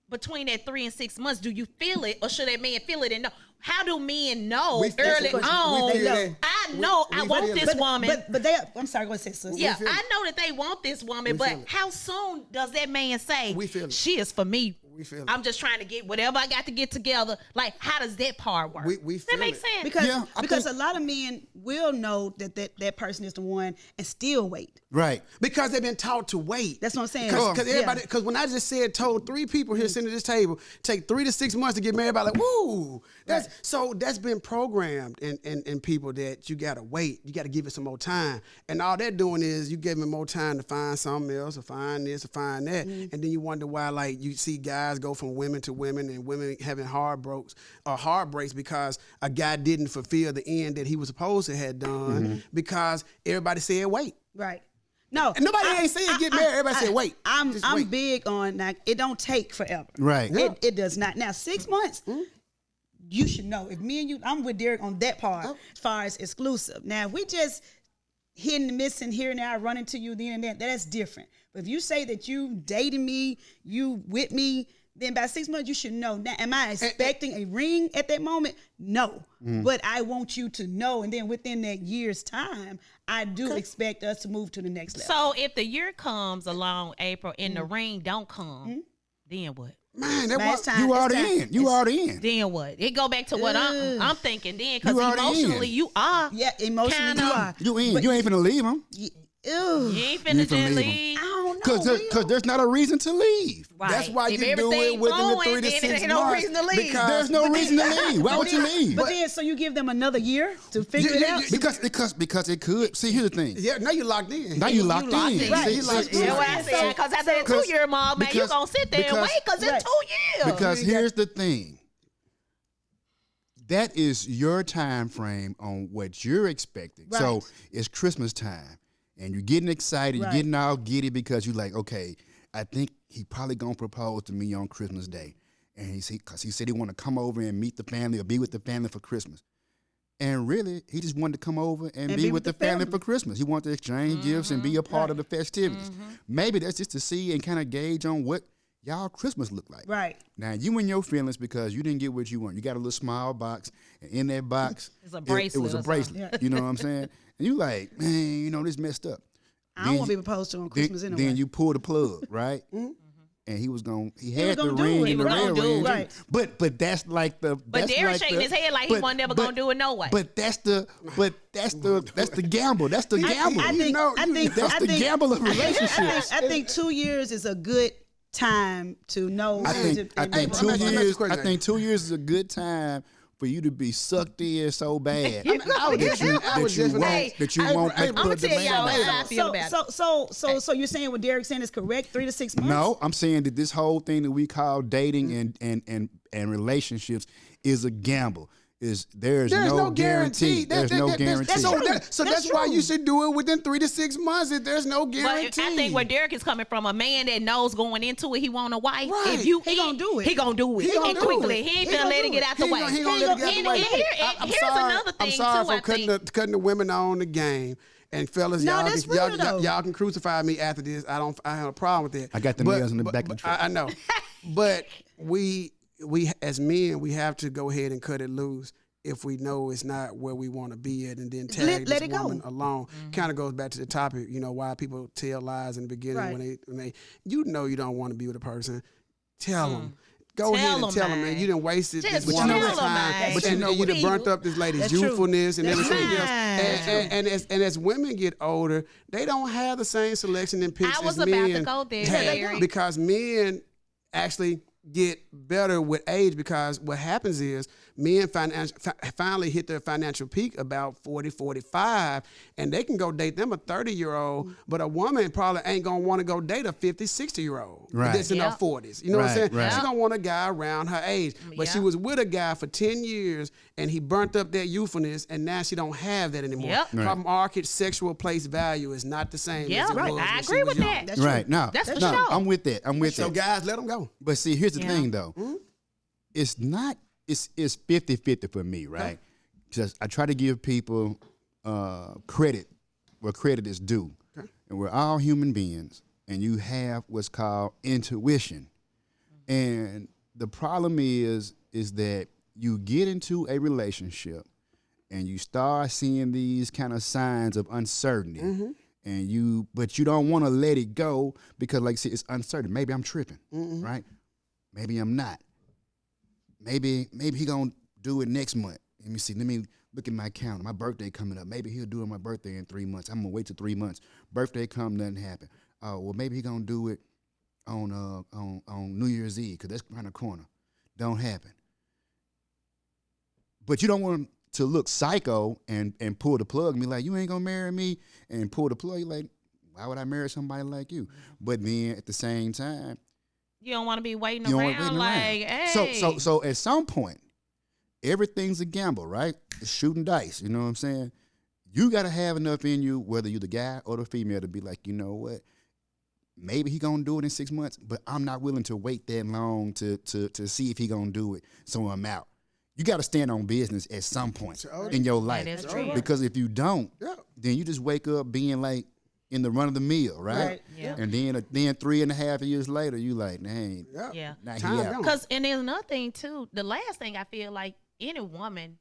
B: between that 3 and 6 months do you feel it, or should that man feel it and know? How do men know
D: We feel
B: early
D: it.
B: on?
D: We feel it.
B: I know
D: We
B: I want
D: feel
B: this
D: it.
B: woman.
C: But they, I'm sorry, go ahead, sis.
B: yeah,
D: feel it.
B: I know that they want this woman,
D: We
B: but
D: feel it.
B: how soon does that man say
D: We feel it.
B: she is for me?
D: We feel it.
B: I'm just trying to get whatever I got to get together. Like, how does that part work?
D: We
B: Does
D: feel
B: that make
D: it.
B: sense?
C: Because
A: Yeah, I
C: because
A: think-
C: a lot of men will know that person is the one and still wait.
A: Right.
D: Because they've been taught to wait.
C: That's what I'm saying.
D: Because
C: Yeah.
D: everybody, because when I just told 3 people here sitting at this table, take 3 to 6 months to get married, by like, woo. That's been programmed in people that you gotta wait, you gotta give it some more time, and all they're doing is you give them more time to find something else, or find this, or find that, and then you wonder why, like, you see guys go from women to women, and women having heartbreaks because a guy didn't fulfill the end that he was supposed to have done because everybody said wait.
C: Right. No.
D: And nobody ain't saying get married. Everybody said wait.
C: I'm
D: Just wait.
C: big on like it don't take forever.
A: Right.
D: Yeah.
C: It does not. Now 6 months, you should know. If me and you, I'm with Derek on that part as far as exclusive. Now if we just hitting and missing here and there, running to you then and then, that's different. But if you say that you dating me, you with me, then by 6 months you should know. Now, am I expecting a ring at that moment? No. But I want you to know, and then within that year's time, I do expect us to move to the next level.
B: So if the year comes along, April, and the ring don't come, then what?
D: Man, that
C: Last
D: was
C: time-
A: You
C: it's
A: already
C: time-
A: in. You already in.
B: Then what? It go back to what I'm thinking then, because
A: You already
B: emotionally
A: in.
B: you are.
C: Yeah, emotionally
B: Kinda.
C: you are.
A: You in.
C: But
A: You ain't finna leave him.
C: Ew.
B: You ain't finna
A: You
B: just
A: finna leave 'em.
B: leave.
C: I don't know.
A: Because there's not a reason to leave.
B: Right.
D: That's why
B: If
D: you do it
B: everything
D: within the
B: flowing,
D: 3 to
B: then
D: 6
B: there
D: months.
B: ain't no reason to leave.
D: Because
A: There's no reason to leave. Why would you leave?
C: But then, so you give them another year to figure it out?
A: Because it could. See, here's the thing.
D: yeah, now you locked in.
A: Now you locked
B: locked
A: in.
B: in.
C: Right.
A: See,
C: You
A: see,
C: locked
A: see,
C: in.
B: That's what I said. Because after that 2-year mark, man, you
A: because-
B: gonna sit there and wait because it's
C: Right.
B: 2 years.
A: Because here's the thing. That is your time frame on what you're expecting. So
C: Right.
A: it's Christmas time, and you're getting excited,
C: Right.
A: you're getting all giddy because you're like, okay, I think he probably gonna propose to me on Christmas Day, and because he said he want to come over and meet the family or be with the family for Christmas. And really, he just wanted to come over and be with the family for Christmas. He wanted to exchange gifts and be a part of the festivities. Maybe that's just to see and kind of gauge on what y'all Christmas look like.
C: Right.
A: Now you in your feelings because you didn't get what you want. You got a little small box, and in that box,
B: It's a
A: it
B: bracelet
A: was a
B: or
A: bracelet. You know what I'm saying? And you like, man, this messed up.
C: I don't want to be proposed to on Christmas
A: then,
C: anyway.
A: Then you pull the plug, right? And he was he had
C: gonna
A: the
C: do
A: ring
C: it.
A: and the
C: He was
A: real
C: gonna do
A: ring.
C: it. Right.
A: But that's like the.
B: But
A: that's
B: Derek
A: like
B: shaking
A: the-
B: his head like he wasn't never gonna do it no way.
A: But that's the gamble. That's the gamble.
C: I think
A: that's the gamble of relationships.
C: I think 2 years is a good time to know.
A: I think
D: Let me ask you a question.
A: I think 2 years is a good time for you to be sucked in so bad
D: I was just
A: that you won't
D: Hey,
A: make
B: I'ma
A: put the
B: tell
A: man
B: y'all
A: down.
B: how I feel about it.
C: So you're saying what Derek's saying is correct? 3 to 6 months?
A: No, I'm saying that this whole thing that we call dating and relationships is a gamble. There's no guarantee. There's no guarantee.
D: So that's why you should do it within 3 to 6 months. If there's no
B: But
D: guarantee.
B: I think where Derek is coming from, a man that knows going into it, he want a wife.
D: Right.
B: If you
C: He gonna do it.
B: He gonna do it.
D: He gonna
B: and
D: do
B: quickly.
D: it.
B: He ain't
C: He
B: finna
C: gonna
B: let
C: do
B: it get
C: it.
B: out the way.
D: He gonna let it get out the way.
B: Here's another thing
D: I'm sorry
B: too.
D: for cutting the women on the game. And fellas,
C: No,
D: y'all,
C: that's
D: can, y'all,
C: real, though.
D: y'all can crucify me after this. I have a problem with that.
A: I got the nails in the back of the truck.
D: I know, but we we as men, we have to go ahead and cut it loose if we know it's not where we want to be at, and then tag
C: let
D: this
C: it go.
D: woman along. Kind of goes back to the topic, why people tell lies in the beginning
C: Right.
D: when they you don't want to be with a person. Tell them. Go
B: Tell
D: ahead and
B: 'em,
D: tell them, man.
B: man.
D: You done wasted
B: Just
D: this
B: tell
D: woman's
B: 'em,
D: time,
B: man.
D: but
C: That's
D: you done burnt
B: true.
D: up this lady's
C: That's true.
D: youthfulness and
C: That's
D: everything
C: true.
D: else. And as women get older, they don't have the same selection and picks
B: I was
D: as
B: about
D: men
B: to go there,
D: have,
B: Derek.
D: because men actually get better with age, because what happens is men finally hit their financial peak about 40, 45, and they can go date them a 30-year-old, but a woman probably ain't going to want to go date a 50, 60-year-old
A: Right.
D: that's in her
B: Yep.
D: 40s. You know what I'm saying?
A: Right.
D: She's going to want a guy around her age. But she
B: Yep.
D: was with a guy for 10 years, and he burnt up that youthfulness, and now she don't have that anymore.
B: Yep.
A: Right.
D: Her market sexual place value is not the same
B: Yeah,
D: as it
B: right.
D: was
B: I
D: when she
B: agree
D: was
B: with
D: young.
B: that.
C: That's
A: Right.
C: true.
A: No,
B: That's for
A: no,
B: sure.
A: I'm with that. I'm with
D: So
A: that.
D: guys, let them go.
A: But see, here's the
B: Yeah.
A: thing though. It's not. It's 50-50 for me, right? Because I try to give people credit where credit is due, and we're all human beings, and you have what's called intuition. And the problem is that you get into a relationship, and you start seeing these kind of signs of uncertainty. But you don't want to let it go because, like I said, it's uncertain. Maybe I'm tripping, right? Maybe I'm not. Maybe he gonna do it next month. Let me see. Let me look at my calendar. My birthday coming up. Maybe he'll do it on my birthday in 3 months. I'm gonna wait till 3 months. Birthday come, nothing happen. Well, maybe he gonna do it on New Year's Eve because that's around the corner. Don't happen. But you don't want to look psycho and pull the plug and be like, you ain't gonna marry me, and pull the plug. You're like, why would I marry somebody like you? But then at the same time,
B: You don't want to be waiting
A: you don't
B: around
A: want
B: like, hey.
A: So at some point, everything's a gamble, right? It's shooting dice. You know what I'm saying? You got to have enough in you, whether you're the guy or the female, to be like, you know what? Maybe he gonna do it in 6 months, but I'm not willing to wait that long to see if he gonna do it. So I'm out. You got to stand on business at some point in your life,
B: is true.
A: because if you don't,
D: Yeah.
A: then you just wake up being like in the run of the mill, right?
C: Right.
B: Yeah.
A: And then 3.5 years later, you like, dang,
D: Yeah.
B: Yeah.
A: now he
D: Time
A: out.
D: gone.
B: Because, and there's another thing too. The last thing I feel like any woman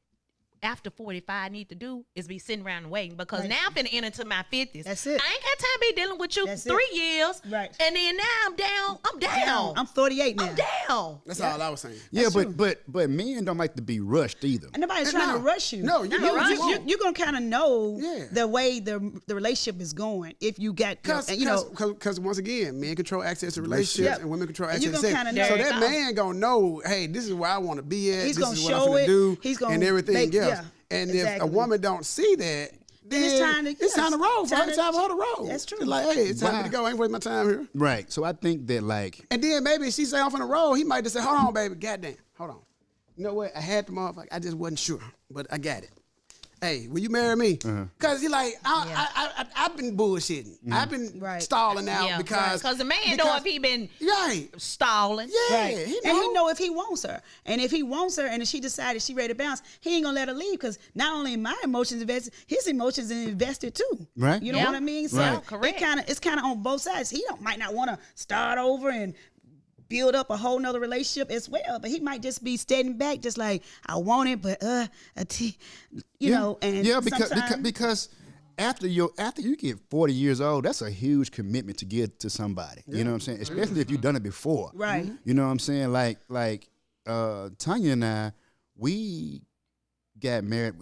B: after 45 need to do is be sitting around and waiting, because
C: Right.
B: now I'm finna enter into my 50s.
C: That's it.
B: I ain't got time to be dealing with you
C: That's
B: 3
C: it.
B: years.
C: Right.
B: And then now I'm down. I'm down.
C: I'm 48 now.
B: I'm down.
D: That's all I was saying.
A: Yeah,
C: That's
A: but men don't like to be rushed either.
C: And nobody's trying to rush you.
D: No, you know what you want.
C: You're gonna kind of know
D: Yeah.
C: the way the relationship is going if you got
D: Because once again, men control access to relationships
C: Yep.
D: and women control
C: And
D: access
C: you
D: to
C: gonna
D: sex.
C: kinda know.
D: So
B: There
D: that
B: you go.
D: man gonna know, hey, this is where I want to be at.
C: He's
D: this
C: gonna
D: is what I'm
C: show
D: gonna
C: it.
D: do.
C: He's gonna
D: and everything
C: make-
D: else.
C: yeah,
D: And if a
C: exactly.
D: woman don't see that, then
C: it's time to-
D: it's time to roll.
C: time
D: It's
C: to-
D: time for her to roll.
C: That's true.
D: It's like, hey, it's time for me to go. I ain't wasting my time here.
A: Right. So I think that like
D: And then maybe if she say I'm finna roll, he might just say, hold on, baby, goddamn, hold on. You know what? I had the motherfucker. I just wasn't sure, but I got it. Hey, will you marry me? Because he like, I've been bullshitting. I've been
C: Right.
D: stalling out
B: Yeah.
D: because
B: Because the man know if he been
D: right.
B: stalling.
D: Yeah,
C: Right.
D: he
C: And he
D: know.
C: know if he wants her. And if he wants her and if she decided she ready to bounce, he ain't gonna let her leave, because not only my emotions invested, his emotions are invested too.
A: Right.
C: You know
B: Yeah.
C: what I mean? So
A: Right.
B: Correct.
C: it's kinda on both sides. He might not want to start over and build up a whole nother relationship as well, but he might just be standing back, just like, I want it, but you know, and
A: yeah, because
C: sometimes-
A: because after you get 40 years old, that's a huge commitment to give to somebody. You know what I'm saying? Especially if you've done it before.
C: Right.
A: You know what I'm saying? Like Tanya and I, we got married.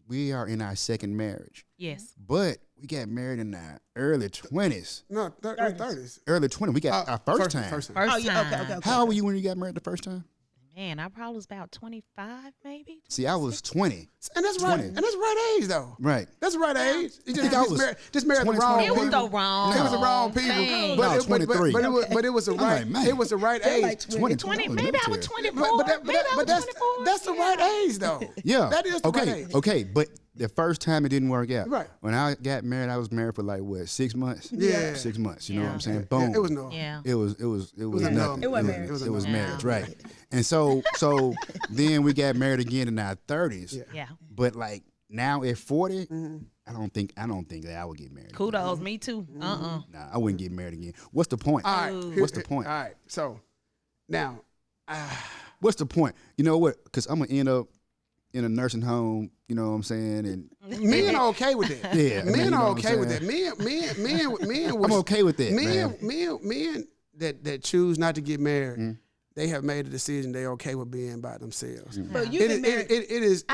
A: We are in our second marriage,
B: Yes.
A: but we got married in our early 20s.
D: No, 30s.
A: Early 20s. We got our first time.
B: First
C: Oh, yeah, okay,
B: time.
C: okay, okay.
A: How old were you when you got married the first time?
B: Man, I probably was about 25, maybe.
A: See, I was 20.
D: And that's right.
A: 20.
D: And that's the right age though.
A: Right.
D: That's the right age. You
A: think I was
D: just married the
A: 20,
D: wrong
A: 21.
B: It was
D: people.
B: the wrong.
D: It was the wrong people.
B: thing.
A: No, 23.
D: But it was the
A: I'm
D: right.
A: like, man.
D: It was the right
C: They're
D: age.
C: like 20.
B: 20, maybe I was 24.
D: But that's the right age though.
A: Yeah.
D: That is the
A: okay.
D: right age.
A: Okay. But the first time it didn't work out.
D: Right.
A: When I got married, I was married for like what, 6 months?
D: Yeah.
A: 6 months. You know
B: Yeah.
A: what I'm saying?
D: Yeah,
A: Boom.
D: it was no.
B: Yeah.
A: It was
D: a
A: nothing.
D: no.
C: It wasn't marriage.
A: It was
B: No.
A: marriage, right? And so then we got married again in our 30s.
D: Yeah.
B: Yeah.
A: But like now at 40, I don't think that I would get married.
B: Kudos, me too.
A: Nah, I wouldn't get married again. What's the point?
D: All right.
A: What's the point?
D: All right. So now,
A: what's the point? You know what? Because I'm gonna end up in a nursing home. You know what I'm saying? And
D: Men are okay with that.
A: Yeah,
D: men
A: you know
D: are
A: what I'm
D: okay with that.
A: saying?
D: Men.
A: I'm okay with that,
D: Men that choose not to get married, they have made a decision. They're okay with being by themselves.
C: But you've been married.
D: It is.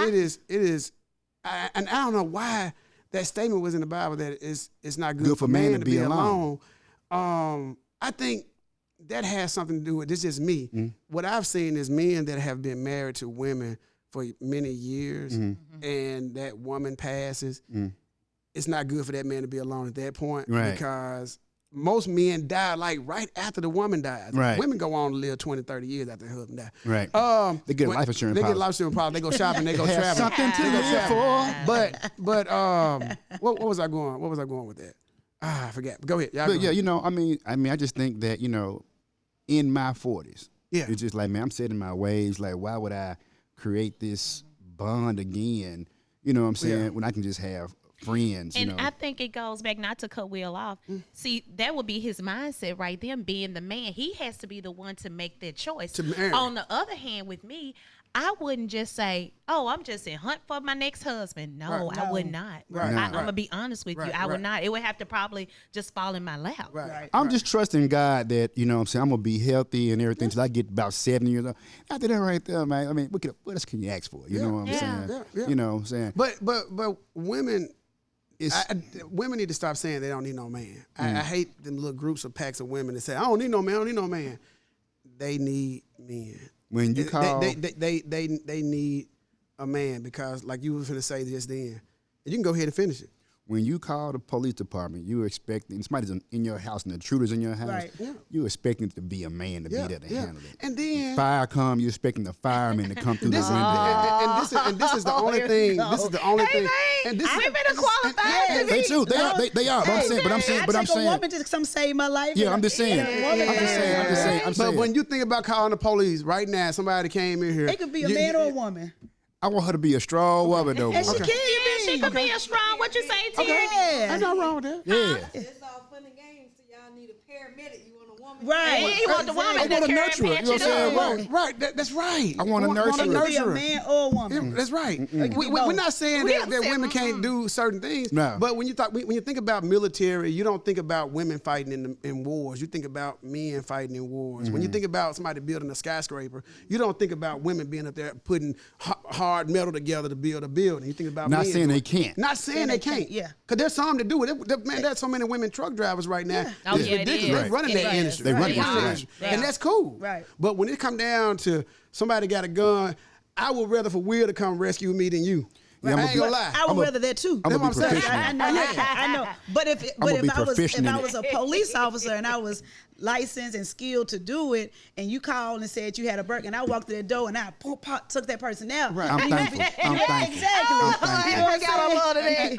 D: And I don't know why that statement was in the Bible that it's not good for man to be alone. I think that has something to do with this. Is me. What I've seen is men that have been married to women for many years, and that woman passes. It's not good for that man to be alone at that point, because most men die like right after the woman dies.
A: Right.
D: Women go on to live 20, 30 years after their husband dies.
A: Right. They get life insurance.
D: They get life insurance policy. They go shopping. They go traveling.
A: Something to live for.
D: But what was I going? What was I going with that? I forgot. Go ahead.
A: But yeah, you know, I mean, I just think that, you know, in my 40s, it's just like, man, I'm set in my ways. Like, why would I create this bond again? You know what I'm saying? When I can just have friends,
B: and
A: you know.
B: I think it goes back, not to cut Will off. See, that would be his mindset right there, being the man. He has to be the one to make that choice.
D: To marry.
B: On the other hand, with me, I wouldn't just say, "Oh, I'm just in hunt for my next husband." No, I would not. I'm gonna be honest with you. I would not. It would have to probably just fall in my lap.
A: I'm just trusting God that, you know what I'm saying, I'm going to be healthy and everything until I get about 70 years old. After that right there, man, I mean, what else can you ask for? You know what I'm saying? You know what I'm saying?
D: But women, women need to stop saying they don't need no man. I hate them little groups of packs of women that say, I don't need no man, I don't need no man. They need men.
A: When you call...
D: They need a man, because like you were going to say just then, you can go ahead and finish it.
A: When you call the police department, you're expecting, somebody's in your house and the intruder's in your house, you're expecting it to be a man to be there to handle it.
D: And then...
A: Fire come, you're expecting the fireman to come through the window.
D: And this is the only thing. This is the only thing. And this
B: women are qualified.
A: They too. They are. But I'm saying.
C: A woman to come save my life.
A: Yeah, I'm just saying.
D: But when you think about calling the police right now, somebody came in here.
C: It could be a man or a woman.
A: I want her to be a strong woman, though.
C: And she can.
B: She could be a strong. What you say, Terry?
D: Ain't nothing wrong with that.
A: Yeah.
E: It's all fun and games. So y'all need a paramedic. You want a woman.
C: Right.
B: You want the woman
A: I
B: to
A: want a
B: carry
A: nurturer. You know what I'm saying?
D: Right. That's right.
A: I want a nurturer.
C: It could be a man or a woman.
D: That's right. We're not saying that women can't do certain things.
A: No.
D: But when you think about military, you don't think about women fighting in wars. You think about men fighting in wars. When you think about somebody building a skyscraper, you don't think about women being up there putting hard metal together to build a building. You think about
A: Not
D: men
A: saying they can't.
D: Not saying they can't.
C: Yeah.
D: Because there's some that do it. Man, there's so many women truck drivers right now.
B: Oh,
D: It's
B: yeah, it
D: ridiculous.
B: is.
D: They're running that industry.
A: They run
B: that
D: industry. And that's cool.
C: Right.
D: But when it come down to somebody got a gun, I would rather for Will to come rescue me than you.
A: Yeah,
D: I ain't gonna lie.
C: I would rather that too.
A: I'm gonna be
D: That's what I'm saying.
A: professional.
C: I know. But if
A: gonna be
C: I was
A: proficient in it.
C: a police officer and I was licensed and skilled to do it, and you called and said you had a burk, and I walked to the door and I took that person out.
D: Right.
A: I'm thankful. I'm thankful.
C: Exactly.
A: I'm thankful.
C: You know what I'm saying?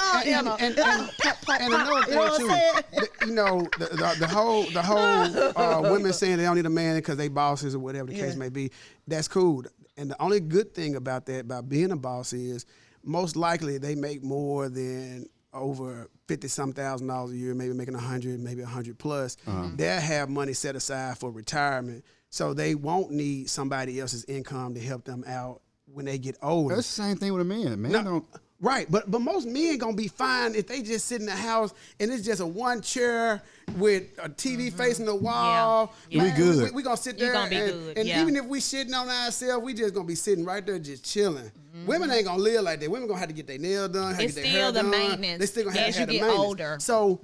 D: And another thing too, you know, the whole women saying they don't need a man because they bosses or whatever the case may be. That's cool. And the only good thing about that, about being a boss, is most likely they make more than over $50-some thousand a year, maybe making 100, maybe 100 plus. They'll have money set aside for retirement, so they won't need somebody else's income to help them out when they get older.
A: That's the same thing with a man. Man, don't.
D: Right, but most men gonna be fine if they just sit in the house and it's just a one chair with a TV facing the wall.
B: Yeah.
A: We good.
D: We gonna sit
B: You
D: there
B: gonna be good,
D: and
B: yeah.
D: even if we sitting on ourselves, we just gonna be sitting right there just chilling. Women ain't gonna live like that. Women gonna have to get their nails done, have to
B: It's
D: get their hair
B: still the
D: done.
B: maintenance
D: They still gonna have
B: as
D: to have
B: you
D: the
B: get
D: maintenance.
B: older.
D: So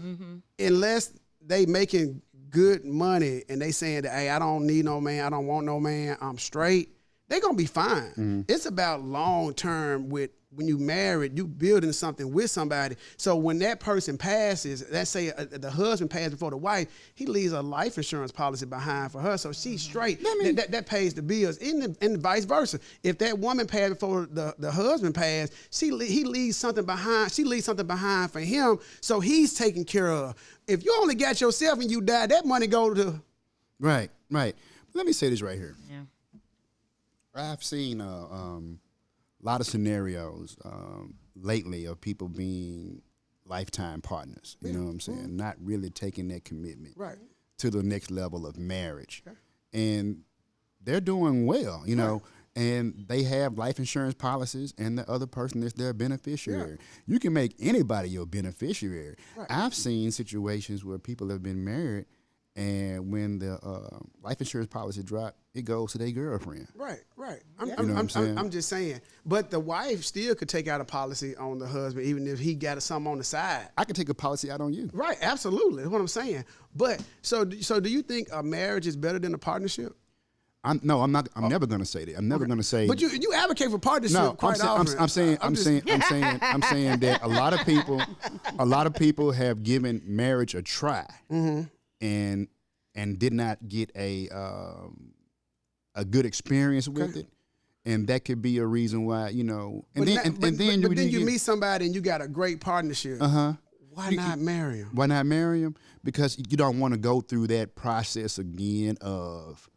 D: unless they making good money and they saying that, hey, I don't need no man, I don't want no man, I'm straight, they gonna be fine. It's about long term with when you married, you building something with somebody. So when that person passes, let's say the husband passed before the wife, he leaves a life insurance policy behind for her, so she's straight. That pays the bills, and vice versa. If that woman passed before the husband passed, he leaves something behind. She leaves something behind for him, so he's taken care of. If you only got yourself and you die, that money go to.
A: Right. Let me say this right here.
B: Yeah.
A: I've seen a lot of scenarios lately of people being lifetime partners. You know what I'm saying? Not really taking that commitment
D: Right.
A: to the next level of marriage. And they're doing well, you know, and they have life insurance policies, and the other person is their beneficiary. You can make anybody your beneficiary. I've seen situations where people have been married, and when the life insurance policy drop, it goes to their girlfriend.
D: Right. I'm just saying. But the wife still could take out a policy on the husband, even if he got something on the side.
A: I can take a policy out on you.
D: Right, absolutely. That's what I'm saying. But so do you think a marriage is better than a partnership?
A: I'm never going to say that. I'm never going to say.
D: But you advocate for partnership
A: No,
D: quite
A: I'm
D: often.
A: saying that a lot of people have given marriage a try, and did not get a good experience with it, and that could be a reason why, you know. And then you
D: meet somebody and you got a great partnership. Why not marry him?
A: Why not marry him? Because you don't want to go through that process again of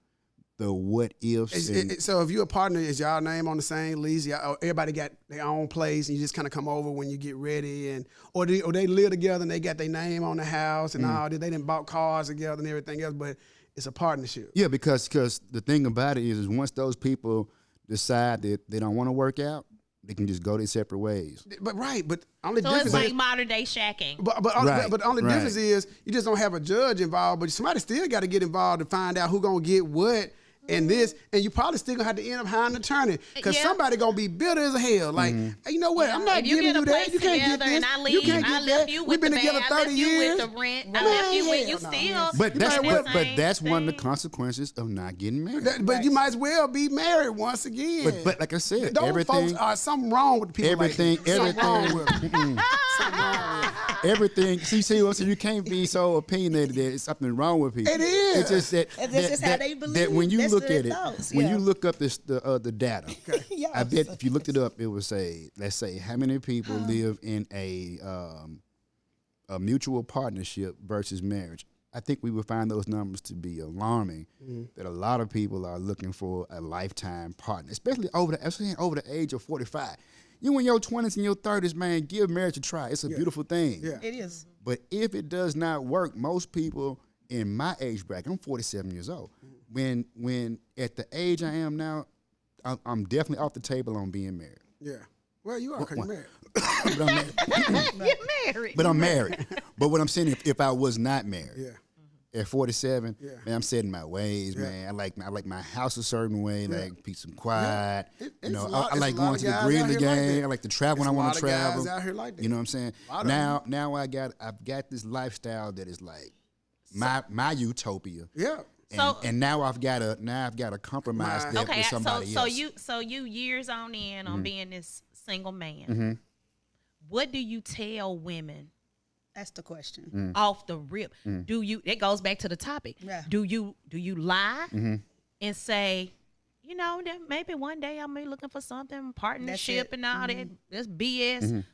A: the what ifs.
D: So if you're a partner, is y'all name on the same lease? Everybody got their own place, and you just kind of come over when you get ready, or they live together and they got their name on the house and all that. They done bought cars together and everything else, but it's a partnership.
A: Yeah, because the thing about it is once those people decide that they don't want to work out, they can just go their separate ways.
D: But only
B: So
D: difference
B: it's like
D: is,
B: modern day shacking.
D: but the only difference is you just don't have a judge involved, but somebody still got to get involved to find out who gonna get what. And this, and you probably still gonna have to end up hiring an attorney because somebody gonna be bitter as hell. Like, hey, you know what? I'm not
B: If you
D: giving
B: get a
D: you that.
B: place
D: You can't get
B: together
D: this.
B: and I
D: You
B: leave,
D: can't
B: I
D: get
B: left
D: that.
B: you
D: We've
B: with
D: been
B: the
D: together
B: bag,
D: 30
B: I left you
D: years.
B: with the rent, I left you with you
D: hell no.
B: still.
A: But that's
B: doing the same
A: that's one of the
B: thing.
A: consequences of not getting married.
D: But you might as well be married once again.
A: But like I said,
D: those
A: everything,
D: folks are something wrong with the people.
A: everything,
D: like that. Something wrong with them.
A: everything.
D: Something wrong with them.
A: Everything. See, so you can't be so opinionated that it's something wrong with people.
D: It is.
A: It's just that.
C: That's just how they
A: that
C: believe.
A: when you
C: That's
A: look
C: their
A: at it,
C: thoughts,
A: when
C: yeah.
A: you look up the data,
C: Yeah,
A: I bet if you looked it up, it would say, let's say, how many people live in a mutual partnership versus marriage. I think we would find those numbers to be alarming. That a lot of people are looking for a lifetime partner, especially over the age of 45. You in your 20s and your 30s, man, give marriage a try. It's a beautiful thing.
D: Yeah.
C: It is.
A: But if it does not work, most people in my age bracket, I'm 47 years old. When at the age I am now, I'm definitely off the table on being married.
D: Yeah. Well, you are because you're married.
A: But I'm married.
B: You're married.
A: But I'm married. But what I'm saying, if I was not married,
D: Yeah.
A: at 47,
D: Yeah.
A: man, I'm setting my ways, man. I like my house a certain way, like peace and quiet.
D: It's a
A: I
D: lot-
A: like
D: it's a lot
A: going
D: of
A: to the
D: guys out
A: Grizzly
D: here like
A: game.
D: that.
A: I like to travel when
D: It's
A: I
D: a
A: want
D: lot
A: to
D: of guys
A: travel.
D: out here like that.
A: You know what I'm saying?
D: A lot of
A: Now I've got this lifestyle that is like my utopia.
D: Yeah.
A: And now I've got to compromise that
B: Okay,
A: with somebody
B: so
A: else.
B: so you years on in on being this single man. What do you tell women
C: That's the question.
B: off the rip? Do you? It goes back to the topic.
C: Yeah.
B: Do you lie and say, you know, that maybe one day I'm be looking for something partnership and all that? That's BS.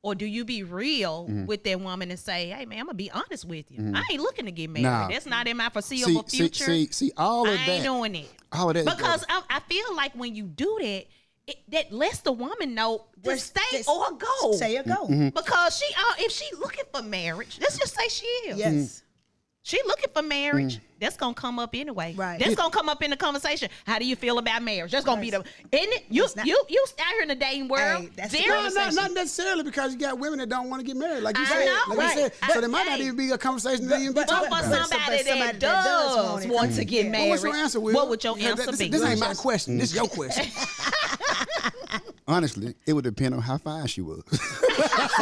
B: Or do you be real with that woman and say, hey, man, I'm going to be honest with you. I ain't looking to get married.
A: Nah.
B: That's not in my foreseeable future.
A: See, all of
B: I
A: that.
B: ain't doing it.
A: All of that.
B: Because I feel like when you do that, that lets the woman know to
C: Just-
B: stay
C: just
B: or go.
C: Say it go.
B: Because if she looking for marriage, let's just say she is.
C: Yes.
B: She looking for marriage. That's gonna come up anyway.
C: Right.
B: That's gonna come up in the conversation. How do you feel about marriage? That's gonna be the. Isn't it? You out here in the dating world.
C: Hey, that's the
B: there
C: conversation.
B: is
D: Not necessarily because you got women that don't want to get married, like you
B: I
D: said.
B: know,
D: Like you
B: right.
D: said. So there might
B: Hey.
D: not even be a conversation that even be
C: but-
D: talked
B: but
D: about.
B: somebody
C: somebody
B: that
C: that does
B: does want to get
C: Yeah.
B: married.
D: What's your answer, Will?
B: What would your
D: Yeah,
B: answer
D: this,
B: be?
D: This ain't my question. This is your question.
A: Honestly, it would depend on how fine she was.
B: So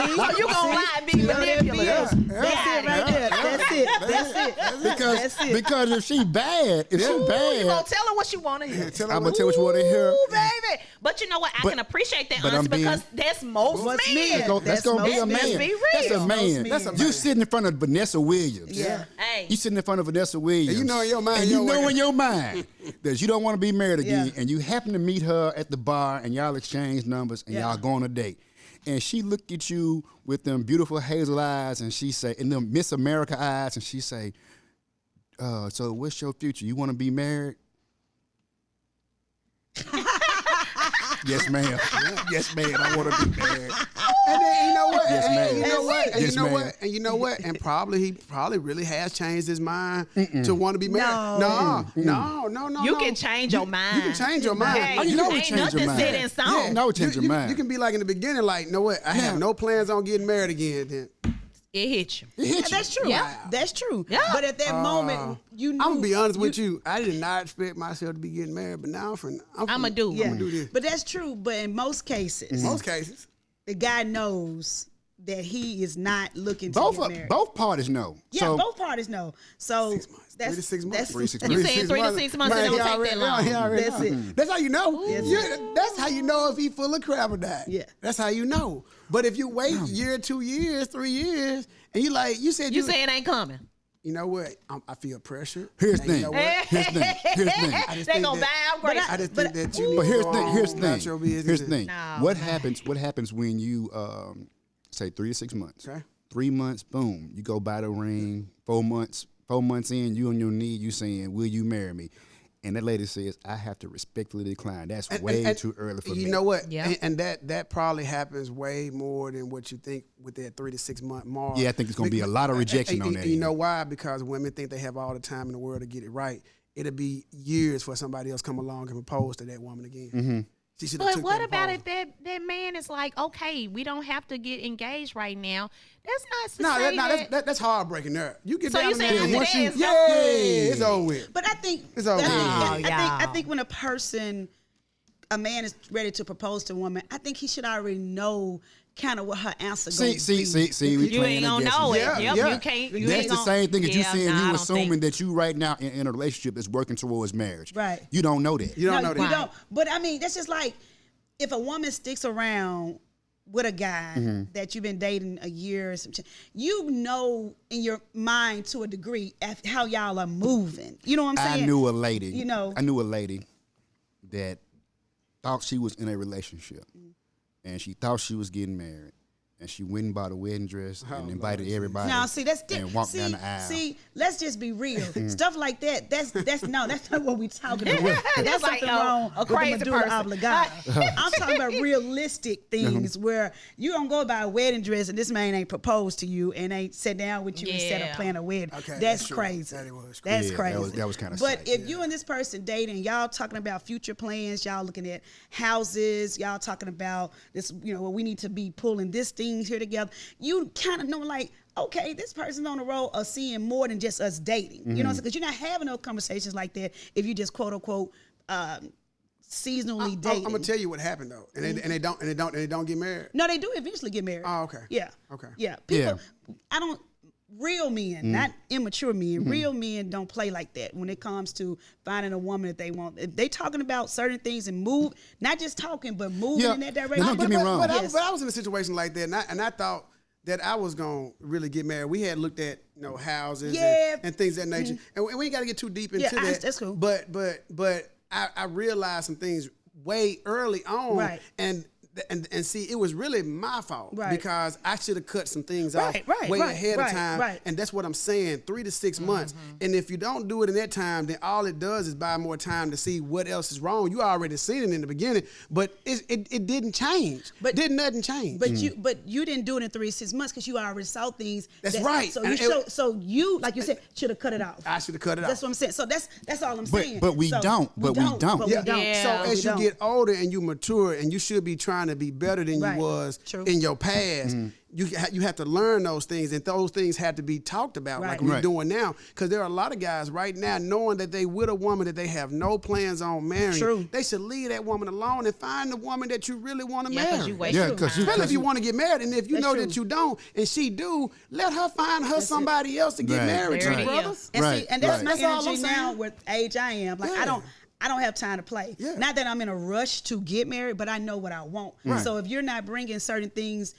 B: you gonna lie and be manipulative?
C: That's it right there. That's it.
A: because if she bad,
B: You gonna
A: bad,
B: tell her what you want to hear.
A: I'm gonna tell what you want to hear.
B: Ooh, baby. But you know what? I
A: But-
B: can appreciate that
A: but I'm
B: honesty
A: being-
B: because that's most
C: Most
B: men.
C: men.
A: That's
C: That's
A: gonna be a
C: most
A: man.
B: men. Be
A: That's a
B: real.
A: man.
C: That's a
A: You
D: man.
A: sitting in front of Vanessa Williams.
C: Yeah.
B: Hey.
A: You sitting in front of Vanessa Williams.
D: You know in your mind,
A: And you
D: you're
A: know
D: working.
A: in your mind that you don't want to be married again,
C: Yeah.
A: and you happen to meet her at the bar, and y'all exchange numbers, and
C: Yeah.
A: y'all go on a date. And she look at you with them beautiful hazel eyes, and she say, and them Miss America eyes, and she say, so what's your future? You want to be married? Yes, ma'am. Yes, ma'am. I want to be married.
D: And then you know what?
A: Yes,
D: and
A: ma'am.
D: you know what? And
A: Yes,
D: you know
A: ma'am.
D: what? And you know what? And he probably really has changed his mind to want to be married.
C: No.
D: No.
B: You can change your mind.
D: You can change your mind.
B: Hey,
A: Oh, you know we
B: ain't
A: change your
B: nothing
A: mind.
B: set in stone.
A: You know we change your mind.
D: You can be like in the beginning, like, you know what? I have no plans on getting married again. Then
B: It hit you.
A: It hit you.
C: That's true.
B: Yeah.
C: That's true.
B: Yeah.
C: But at that moment, you knew.
D: I'm gonna be honest with you. I did not expect myself to be getting married, but now
B: I'ma do.
C: Yeah.
D: I'm gonna do this.
C: But that's true. But in most cases,
D: Most cases.
C: the guy knows that he is not looking to get married.
A: Both parties know.
C: Yeah,
A: So
C: both parties know. So
D: 6 months. 3 to 6 months.
C: That's,
A: 3 to 6
B: You
A: months.
B: saying 3 to 6 months, it
D: Man,
B: don't
D: he
B: take
D: already
B: that
D: know,
B: long.
D: he already
C: That's
D: know.
C: it.
D: That's how you know.
C: That's
D: That's how you know if he full of crap or not.
C: Yeah.
D: That's how you know. But if you wait a year, 2 years, 3 years, and you said
B: You say it ain't coming.
D: you know what? I feel pressure.
A: Here's the
D: And you
A: thing.
D: know what?
A: Here's the thing. Here's the thing.
D: I just
B: They
D: think
B: gonna
D: that-
B: buy out great.
D: I just think that you need
A: But
D: to
A: here's
D: go
A: the here's
D: on
A: the
D: about your
A: thing.
D: business.
A: Here's the thing.
B: No,
A: What
B: man.
A: happens? What happens when you say 3 to 6 months?
D: Okay.
A: 3 months, boom, you go buy the ring. 4 months. 4 months in, you on your knee, you saying, "Will you marry me?" And that lady says, "I have to respectfully decline." That's way too early for me.
D: You know what?
B: Yeah.
D: And that probably happens way more than what you think with that 3 to 6 month mark.
A: Yeah, I think it's gonna be a lot of rejection on that
D: You
A: end.
D: know why? Because women think they have all the time in the world to get it right. It'll be years for somebody else come along and propose to that woman again.
A: Mm-hmm.
D: She should have
B: But
D: took
B: what
D: that
B: about
D: proposal.
B: if that man is like, okay, we don't have to get engaged right now? That's not to
D: No,
B: say
D: that's heartbreaking there. You get
B: So
D: down
B: you
D: in
B: saying
D: there
B: after
D: once
B: that
D: you,
B: it's
D: yeah,
B: over?
D: it's over with.
C: But I think
D: It's over.
C: I
B: Oh,
C: think when a man is ready to propose to a woman, I think he should already know kind of what her answer going to be.
A: See. We
B: You
A: playing
B: ain't gonna
A: against
B: know
A: you.
B: it.
D: Yeah,
B: Yep,
D: yeah.
B: you can't. You
A: That's
B: ain't
A: the
B: gonna-
A: same thing as you
B: Yeah,
A: saying
B: nah, I
A: you
B: don't
A: assuming
B: think-
A: that you right now in a relationship is working towards marriage.
C: Right.
A: You don't know that.
D: You don't
C: No,
D: know that.
C: you don't. But I mean, that's just like if a woman sticks around with a guy
A: Mm-hmm.
C: that you've been dating a year or something, you know in your mind to a degree how y'all are moving. You know what I'm saying?
A: I knew a lady.
C: You know.
A: I knew a lady that thought she was in a relationship, and she thought she was getting married, and she went and bought a wedding dress and invited everybody.
C: Now, see, that's
A: and
C: different.
A: walked down the aisle.
C: See, let's just be real. Stuff like that. That's not what we talking about. That's
B: That's like
C: something
B: a
C: wrong with the
B: crazy
C: medulla
B: person.
C: oblongata. I'm talking about realistic things where you don't go buy a wedding dress and this man ain't proposed to you and ain't sat down with you and set
B: Yeah.
C: up plan a wedding.
D: Okay,
C: that's
D: that's true.
C: crazy.
D: That was
C: That's
A: Yeah,
C: crazy.
A: that was kinda
C: But
A: sick,
C: if you and this person dating, y'all talking about future plans, y'all looking at houses, y'all talking about this, well, we need to be pulling this things here together. You kind of know, like, okay, this person's on the road of seeing more than just us dating. You know, because you're not having those conversations like that if you just quote unquote seasonally dating.
D: I'm gonna tell you what happened though, and they don't get married.
C: No, they do eventually get married.
D: Oh, okay.
C: Yeah.
D: Okay.
C: Yeah. People,
A: Yeah.
C: I don't. Real men, not immature men. Real men don't play like that when it comes to finding a woman that they want. If they talking about certain things and move, not just talking, but moving
A: Yeah.
C: in that
A: Now,
C: direction.
A: don't get me wrong.
D: But,
C: Yes.
D: I was in a situation like that, and I thought that I was gonna really get married. We had looked at houses
C: Yeah.
D: and things of that nature, and we ain't got to get too deep into
C: Yeah,
D: that.
C: that's cool.
D: But I realized some things way early on,
C: Right.
D: and see, it was really my fault
C: Right.
D: because I should have cut some things
C: Right,
D: off
C: right,
D: way
C: right,
D: ahead
C: right,
D: of time,
C: right.
D: and that's what I'm saying. 3 to 6 months, and if you don't do it in that time, then all it does is buy more time to see what else is wrong. You already seen it in the beginning, but it didn't change.
C: But-
D: didn't nothing change?
C: But you didn't do it in 3 to 6 months because you already saw things.
D: That's right.
C: So
D: And
C: you like you said should have cut it off.
D: I should have cut it
C: That's
D: off.
C: what I'm saying. So that's all I'm saying.
A: But we
C: So
A: don't. But we don't.
C: But
D: Yeah.
C: we don't.
B: Yeah.
D: So as
C: We
D: you
C: don't.
D: get older and you mature, and you should be trying to be better than
C: Right.
D: you was
C: True.
D: in your past. You have to learn those things, and those things have to be talked about like
C: Right.
D: we're
A: Right.
D: doing now. Because there are a lot of guys right now knowing that they with a woman that they have no plans on marrying.
C: True.
D: They should leave that woman alone and find the woman that you really want to
B: Yeah,
D: marry.
B: because you waste
A: Yeah,
B: your
A: 'cause you-
B: time.
D: Especially if you want to get married, and if you
C: That's
D: know
C: true.
D: that you don't, and she do, let her find her somebody else to get
A: Right.
D: married
B: There
D: to,
B: it
D: brother.
B: is.
C: And
A: Right,
C: see, and that's
A: right.
C: my
D: That's all
C: energy
D: I'm
C: now
D: saying.
C: with age I am. Like
D: Yeah.
C: I don't have time to play.
D: Yeah.
C: Not that I'm in a rush to get married, but I know what I want.
D: Right.
C: So if you're not bringing certain things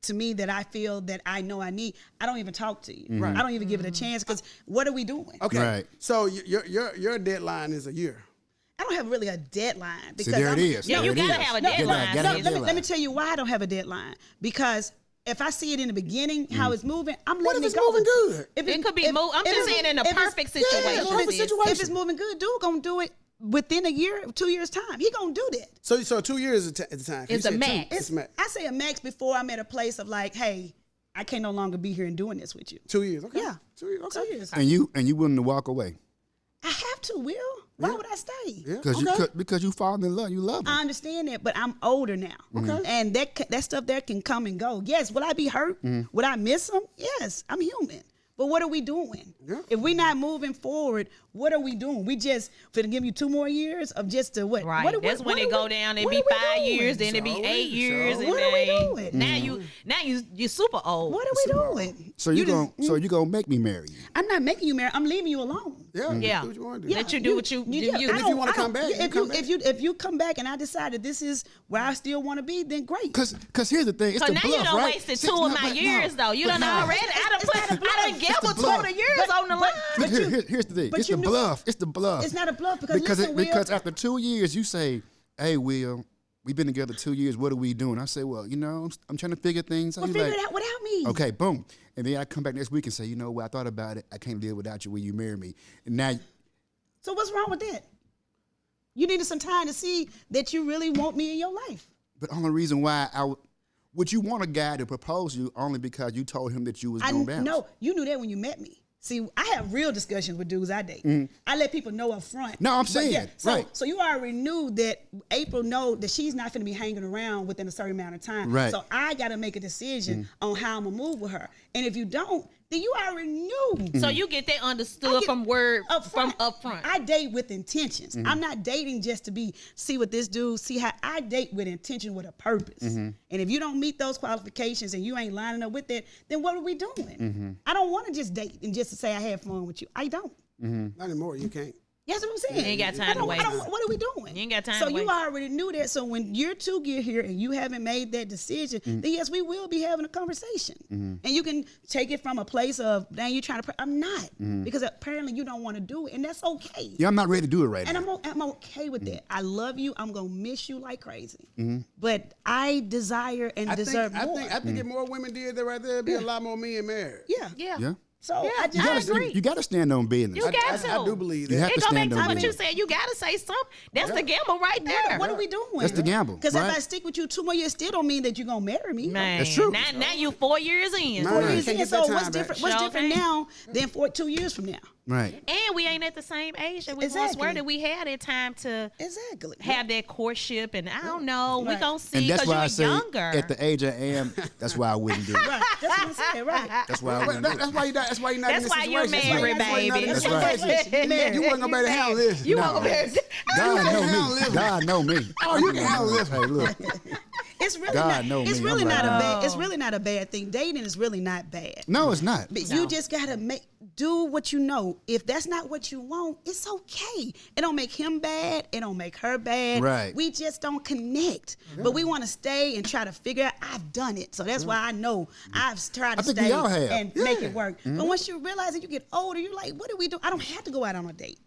C: to me that I feel that I know I need, I don't even talk to you.
D: Right.
C: I don't even give it a chance because what are we doing?
D: Okay.
A: Right.
D: So your deadline is a year.
C: I don't have really a deadline because
A: there it
C: I'm-
A: is.
B: Yeah,
A: There
B: you
A: it
B: gotta
A: is.
B: have a
C: No,
B: deadline.
A: Gotta have a
C: let me
A: deadline.
C: tell you why I don't have a deadline. Because if I see it in the beginning, how it's moving, I'm
D: What
C: letting
D: if it's
C: it go.
D: moving good?
C: If
B: It could be I'm just saying in a
C: if it's-
B: perfect situation.
C: if it's moving-
D: Perfect situation.
C: If it's moving good, dude gonna do it within a year, 2 years time, he gonna do that.
D: So 2 years is the time.
B: It's
D: You
B: a
D: said two.
B: max.
D: It's max.
C: I say a max before I'm at a place of like, hey, I can no longer be here and doing this with you.
D: 2 years. Okay.
C: Yeah.
D: 2 years. Okay.
C: 2 years.
A: And you willing to walk away
C: I have to, Will. Why would I stay?
D: Yeah.
A: because you fall in love. You love him.
C: I understand that, but I'm older now. Okay. And that stuff there can come and go. Yes, will I be hurt? Would I miss him? Yes, I'm human. But what are we doing?
D: Yeah.
C: If we're not moving forward, what are we doing? We just finna give you 2 more years of just to what?
B: Right.
C: What,
B: That's when
C: what
B: it
C: are
B: go
C: we-
B: down. It
C: what
B: be
C: are we
B: 5
C: doing?
B: years, then it be
D: Sure
B: 8
D: is,
B: years.
D: sure.
B: And
C: What are we
B: then
C: doing?
B: Now you're super old.
C: What are we doing?
A: So you
C: just-
A: gonna make me marry you?
C: I'm not making you marry. I'm leaving you alone.
D: Yeah.
B: Yeah.
D: Do what you want to do.
B: Let you do what you do.
C: yeah,
B: You.
C: I
D: if
C: don't-
D: you wanna
C: I
D: come
C: don't-
D: back, you
C: if
D: come
C: you
D: back.
C: if you come back and I decided this is where I still want to be, then great.
A: Cause here's the thing. It's
B: So
A: the
B: now
A: bluff,
B: you done
A: right?
B: wasted
A: See,
B: 2 of
A: no,
B: my
A: but no.
B: years though. You
A: But
B: done
A: no.
B: already. I done gambled 2
A: bluff.
B: of the years on the line.
A: But
C: you-
A: here's the thing.
C: but
A: It's
C: you
A: the
C: knew-
A: bluff. It's the bluff.
C: It's not a bluff because listen, Will,
A: because after 2 years you say, "Hey, Will, we've been together 2 years. What are we doing?" I say, "Well, I'm trying to figure things out."
C: well,
A: You
C: figure
A: like,
C: it out without me.
A: okay, boom. And then I come back next week and say, "You know what? I thought about it. I can't live without you. Will you marry me?" And now,
C: So what's wrong with that? You needed some time to see that you really want me in your life.
A: but only reason why would you want a guy to propose to you only because you told him that you was going to bounce?
C: No, you knew that when you met me. See, I have real discussions with dudes I date. I let people know up front.
A: Mm-hmm. No, I'm
C: But
A: saying,
C: so,
A: right.
C: So you already knew that April know that she's not going to be hanging around within a certain amount of time.
A: Right.
C: So I got to make a decision on how I'm going to move with her. And if you don't, then you already knew.
B: So you get that understood
C: I get
B: from word
C: up
B: from
C: front.
B: up front.
C: I date with intentions.
A: Mm-hmm.
C: I'm not dating just to see what this dude, see how I date with intention, with a purpose.
A: Mm-hmm.
C: And if you don't meet those qualifications and you ain't lining up with that, then what are we doing?
A: Mm-hmm.
C: I don't want to just date and just to say I had fun with you. I don't.
D: Not anymore. You can't.
C: That's what I'm saying.
B: You ain't got time
C: I
B: to
C: don't-
B: waste.
C: what are we doing?
B: You ain't got time
C: So
B: to
C: you
B: waste.
C: already knew that. So when year 2 get here and you haven't made that decision, then yes, we will be having a conversation. And you can take it from a place of, dang, you trying to. I'm not, because apparently you don't want to do it, and that's okay.
A: Yeah, I'm not ready to do it right
C: And
A: now.
C: I'm okay with that. I love you. I'm gonna miss you like crazy. But I desire and deserve more.
D: I think if more women did that right there, it'd be a lot more men married.
C: Yeah.
B: yeah.
A: Yeah.
C: So
B: Yeah,
C: I
B: I
C: just
B: agree.
A: You got to stand on business.
B: You got to.
D: I do believe that.
A: You have
B: It
A: to
B: go back
A: stand
B: to
A: on
B: what you
A: business.
B: said. You gotta say something. That's the gamble right there.
C: what are we doing?
A: That's the gamble,
C: Because
A: right?
C: if I stick with you 2 more years, still don't mean that you're gonna marry me.
B: Man,
A: That's true.
B: Now you 4 years in.
D: Man.
C: 4
D: Right.
C: years
D: Can't
C: in.
D: get
C: So
D: that
C: what's
D: time
C: different?
D: back.
C: What's
B: Sure
C: different
B: can.
C: now than 2 years from now?
A: Right.
B: And we ain't at the same age that we once
C: Exactly.
B: were, that we had that time to
C: Exactly.
B: have that courtship. And I don't know, we
C: Right.
B: gonna see
A: And that's
B: because
A: why I
B: you're
A: say,
B: younger.
A: at the age I am, that's why I wouldn't do it.
C: Right. That's what I'm saying. Right.
A: That's why I wouldn't do it.
D: That's why you're not. That's why you're not
B: That's
D: in this
B: why you're
D: situation.
B: married,
D: That's why you're not in
B: baby.
D: this
A: That's right.
D: situation. You wasn't gonna be able to handle this.
B: You
A: No.
B: won't be able to-
A: God know
D: handle
A: me.
D: this.
A: God know me.
D: Oh, you can handle this.
A: Hey, look.
C: It's really
A: God
C: not.
A: know
C: It's
A: me.
C: really
A: I'm
C: not
A: like,
C: a bad.
B: no.
C: It's really not a bad thing. Dating is really not bad.
A: No, it's not.
C: But
B: No.
C: you just gotta do what you know. If that's not what you want, it's okay. It don't make him bad. It don't make her bad.
A: Right.
C: We just don't connect. But we want to stay and try to figure out. I've done it, so that's why I know I've tried to
A: I think
C: stay
A: we all have.
C: and make it work. But once you realize that you get older, you're like, what do we do? I don't have to go out on a date.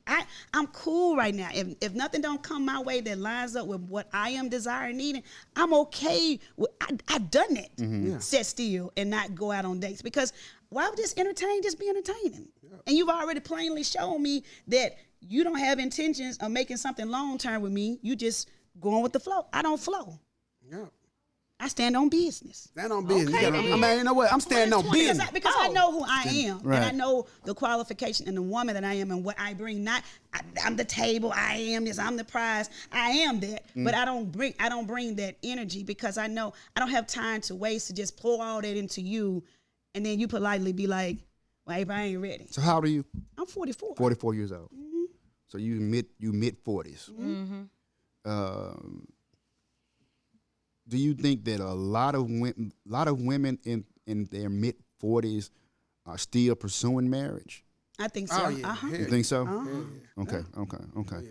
C: I'm cool right now. If nothing don't come my way that lines up with what I am desiring, needing, I'm okay. I've done that. Sit still and not go out on dates because why would just entertain? Just be entertaining. And you've already plainly shown me that you don't have intentions of making something long term with me. You just going with the flow. I don't flow.
D: Yeah.
C: I stand on business.
D: Stand on business.
B: Okay,
D: You gotta-
B: then.
D: I mean, you know what? I'm standing on
C: Because
D: business.
C: I know who I am,
A: Right.
C: and I know the qualification and the woman that I am, and what I bring. I'm the table. I am this. I'm the prize. I am that. But I don't bring that energy because I know I don't have time to waste to just pour all that into you, and then you politely be like, "Well, April, I ain't ready."
A: So how old are you?
C: I'm 44.
A: 44 years old. So you mid 40s. Do you think that a lot of women in their mid 40s are still pursuing marriage?
C: I think so.
D: Oh, yeah.
C: Uh-huh.
A: You think so?
C: Uh-huh.
A: Okay.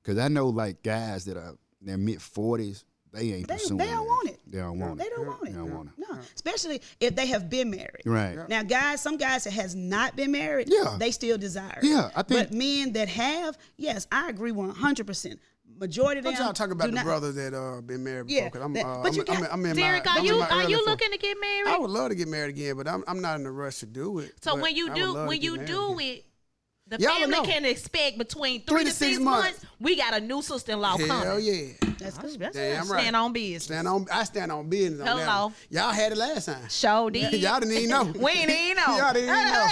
A: Because I know like guys that are in their mid 40s, they ain't pursuing
C: They don't
A: marriage.
C: want it.
A: They don't want
C: They
A: it.
C: don't want it.
A: They don't want it.
C: No, especially if they have been married.
A: Right.
C: Now, some guys that has not been married,
A: Yeah.
C: they still desire it.
A: Yeah, I think-
C: But men that have, yes, I agree 100%. Majority of them
D: What y'all talk about
C: do
D: the
C: not-
D: brothers that been married
C: Yeah,
D: before? 'Cause
C: but you got-
D: I'm in
B: Derek,
D: my,
B: are
D: I'm in
B: you
D: my
B: are
D: early
B: you
D: 40s.
B: looking to get married?
D: I would love to get married again, but I'm not in a rush to do it.
B: So
D: but
B: when you
D: I would
B: do
D: love to
B: when
D: get
B: you
D: married
B: do
D: again.
B: it, The
D: Y'all
B: family
D: know.
B: can expect between 3 to 6 months. We got a new sister-in-law
D: Hell
B: coming.
D: yeah.
C: That's good.
D: Damn right.
B: Stand on business.
D: I stand on business on that
B: Hello.
D: one. Y'all had it last time.
B: Show did.
D: Y'all didn't even know.
B: We ain't even know.
D: Y'all didn't even know.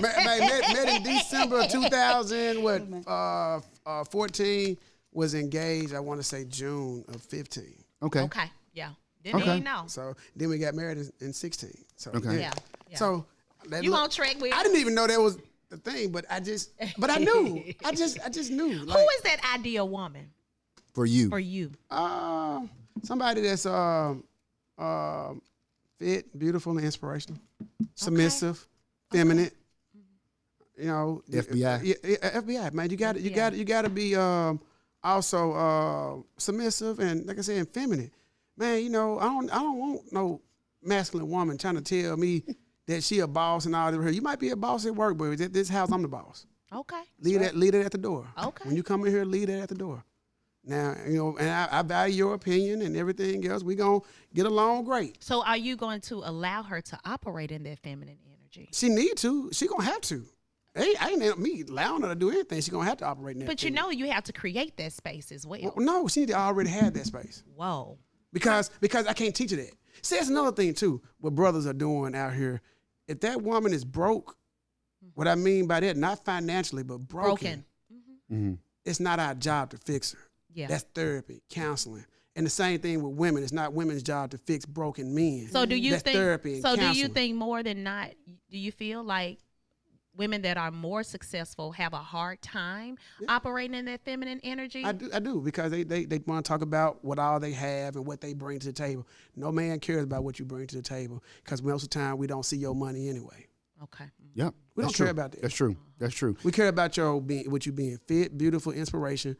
D: met in December of 2014. Was engaged, I want to say June of 15.
A: Okay.
B: Okay. Yeah. Didn't
A: Okay.
B: even know.
D: So then we got married in 16. So
A: Okay.
B: Yeah. Yeah.
D: So
B: You on track with
D: I didn't even know that was the thing, but I knew. I just knew.
B: Who
D: Like,
B: is that ideal woman
A: For you.
B: for you?
D: somebody that's fit, beautiful, and inspirational, submissive, feminine. You know,
A: FBI.
D: FBI, man. You got to be also submissive and, like I said, feminine. Man, you know, I don't want no masculine woman trying to tell me that she a boss and all that. You might be a boss at work, but at this house, I'm the boss.
B: Okay.
D: Leave it at the door.
B: Okay.
D: When you come in here, leave it at the door. Now, you know, and I value your opinion and everything else. We gonna get along great.
B: So are you going to allow her to operate in that feminine energy?
D: She need to. She gonna have to. Hey, I ain't me allowing her to do anything. She gonna have to operate in that.
B: But you know you have to create that space as well.
D: No, she need to already have that space.
B: Whoa.
D: Because I can't teach her that. See, that's another thing too. What brothers are doing out here. If that woman is broke, what I mean by that, not financially, but broken. It's not our job to fix her.
B: Yeah.
D: That's therapy, counseling. And the same thing with women. It's not women's job to fix broken men.
B: So do you
D: That's
B: think?
D: therapy and
B: So do you
D: counseling.
B: think more than not? Do you feel like women that are more successful have a hard time operating in that feminine energy?
D: I do because they want to talk about what all they have and what they bring to the table. No man cares about what you bring to the table because most of the time we don't see your money anyway.
B: Okay.
A: Yep.
D: We
A: That's
D: don't care
A: true.
D: about that.
A: That's true. That's true.
D: We care about you being fit, beautiful, inspirational,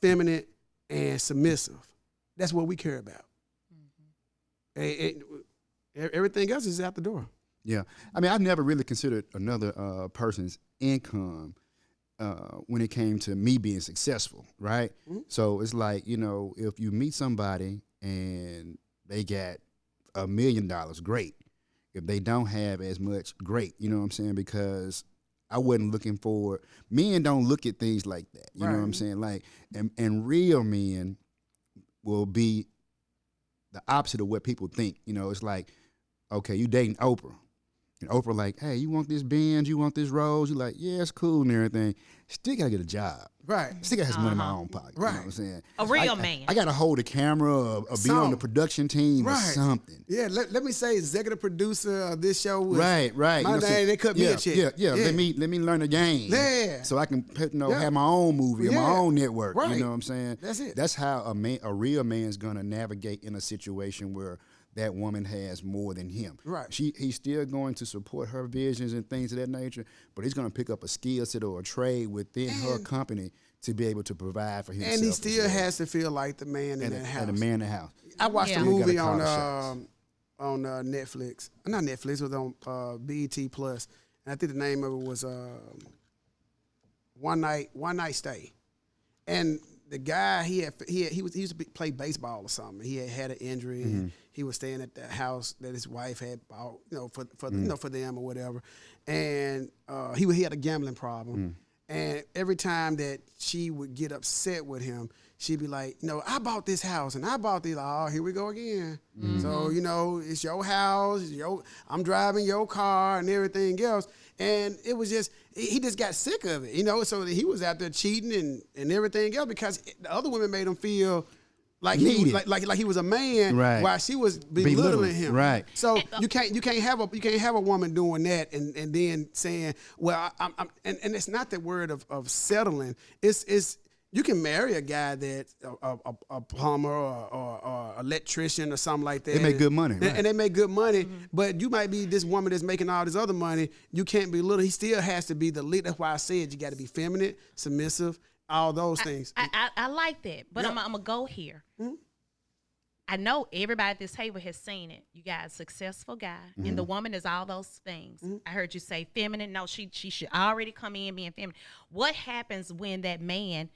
D: feminine, and submissive. That's what we care about. Everything else is out the door.
A: Yeah. I mean, I've never really considered another person's income when it came to me being successful, right? So it's like, you know, if you meet somebody and they got $1 million, great. If they don't have as much, great. You know what I'm saying? Because I wasn't looking for, men don't look at things like that. You know what I'm saying? Like, and real men will be the opposite of what people think. You know, it's like, okay, you dating Oprah. And Oprah like, hey, you want this Benz? You want this Rolls? You like, yeah, it's cool and everything. Still gotta get a job.
D: Right.
A: Still gotta have some money in my own pocket.
D: Right.
A: You know what I'm saying?
B: A real man.
A: I gotta hold the camera or be on the
D: Some.
A: production team or
D: Right.
A: something.
D: Yeah, let me say executive producer of this show was
A: Right.
D: my
A: You know,
D: name, they cut me a check.
A: Yeah. Let me learn the game.
D: Yeah.
A: So I can
D: Yeah.
A: have my own movie or my
D: Yeah.
A: own network.
D: Right.
A: You know what I'm saying?
D: That's it.
A: That's how a real man's gonna navigate in a situation where that woman has more than him.
D: Right.
A: He's still going to support her visions and things of that nature, but he's gonna pick up a skill set or a trade within her company to be able to provide for himself.
D: And he
A: as
D: still
A: has
D: has to feel like the man in that house.
A: and the man in the house.
D: I watched
B: Yeah.
D: a
A: You
D: movie
A: gotta call
D: on Netflix. Not Netflix, it was on BET Plus. And I think the name of it was One Night Stay. And the guy he used to play baseball or something. He had an injury and he was staying at the house that his wife had bought, for them or whatever. And he had a gambling problem. And every time that she would get upset with him, she'd be like, I bought this house and I bought this. Oh, here we go again. So, it's your house, I'm driving your car and everything else. And it was just, he just got sick of it, so he was out there cheating and everything else because the other women made him feel like he
A: Needed.
D: was, like he was a man,
A: Right.
D: while she was belittling him.
A: Right.
D: So you can't have a woman doing that and then saying, well, I'm and it's not the word of settling. It's you can marry a guy that's a plumber or electrician or something like that.
A: They make good money, right.
D: And they make good money. But you might be this woman that's making all this other money. You can't be little. He still has to be the lead. That's why I said you got to be feminine, submissive, all those things.
B: I like that, but
D: Yeah.
B: I'm gonna go here. I know everybody at this table has seen it. You got a successful guy, and the woman is all those things. I heard you say feminine. No, she should already come in being feminine. What happens when that man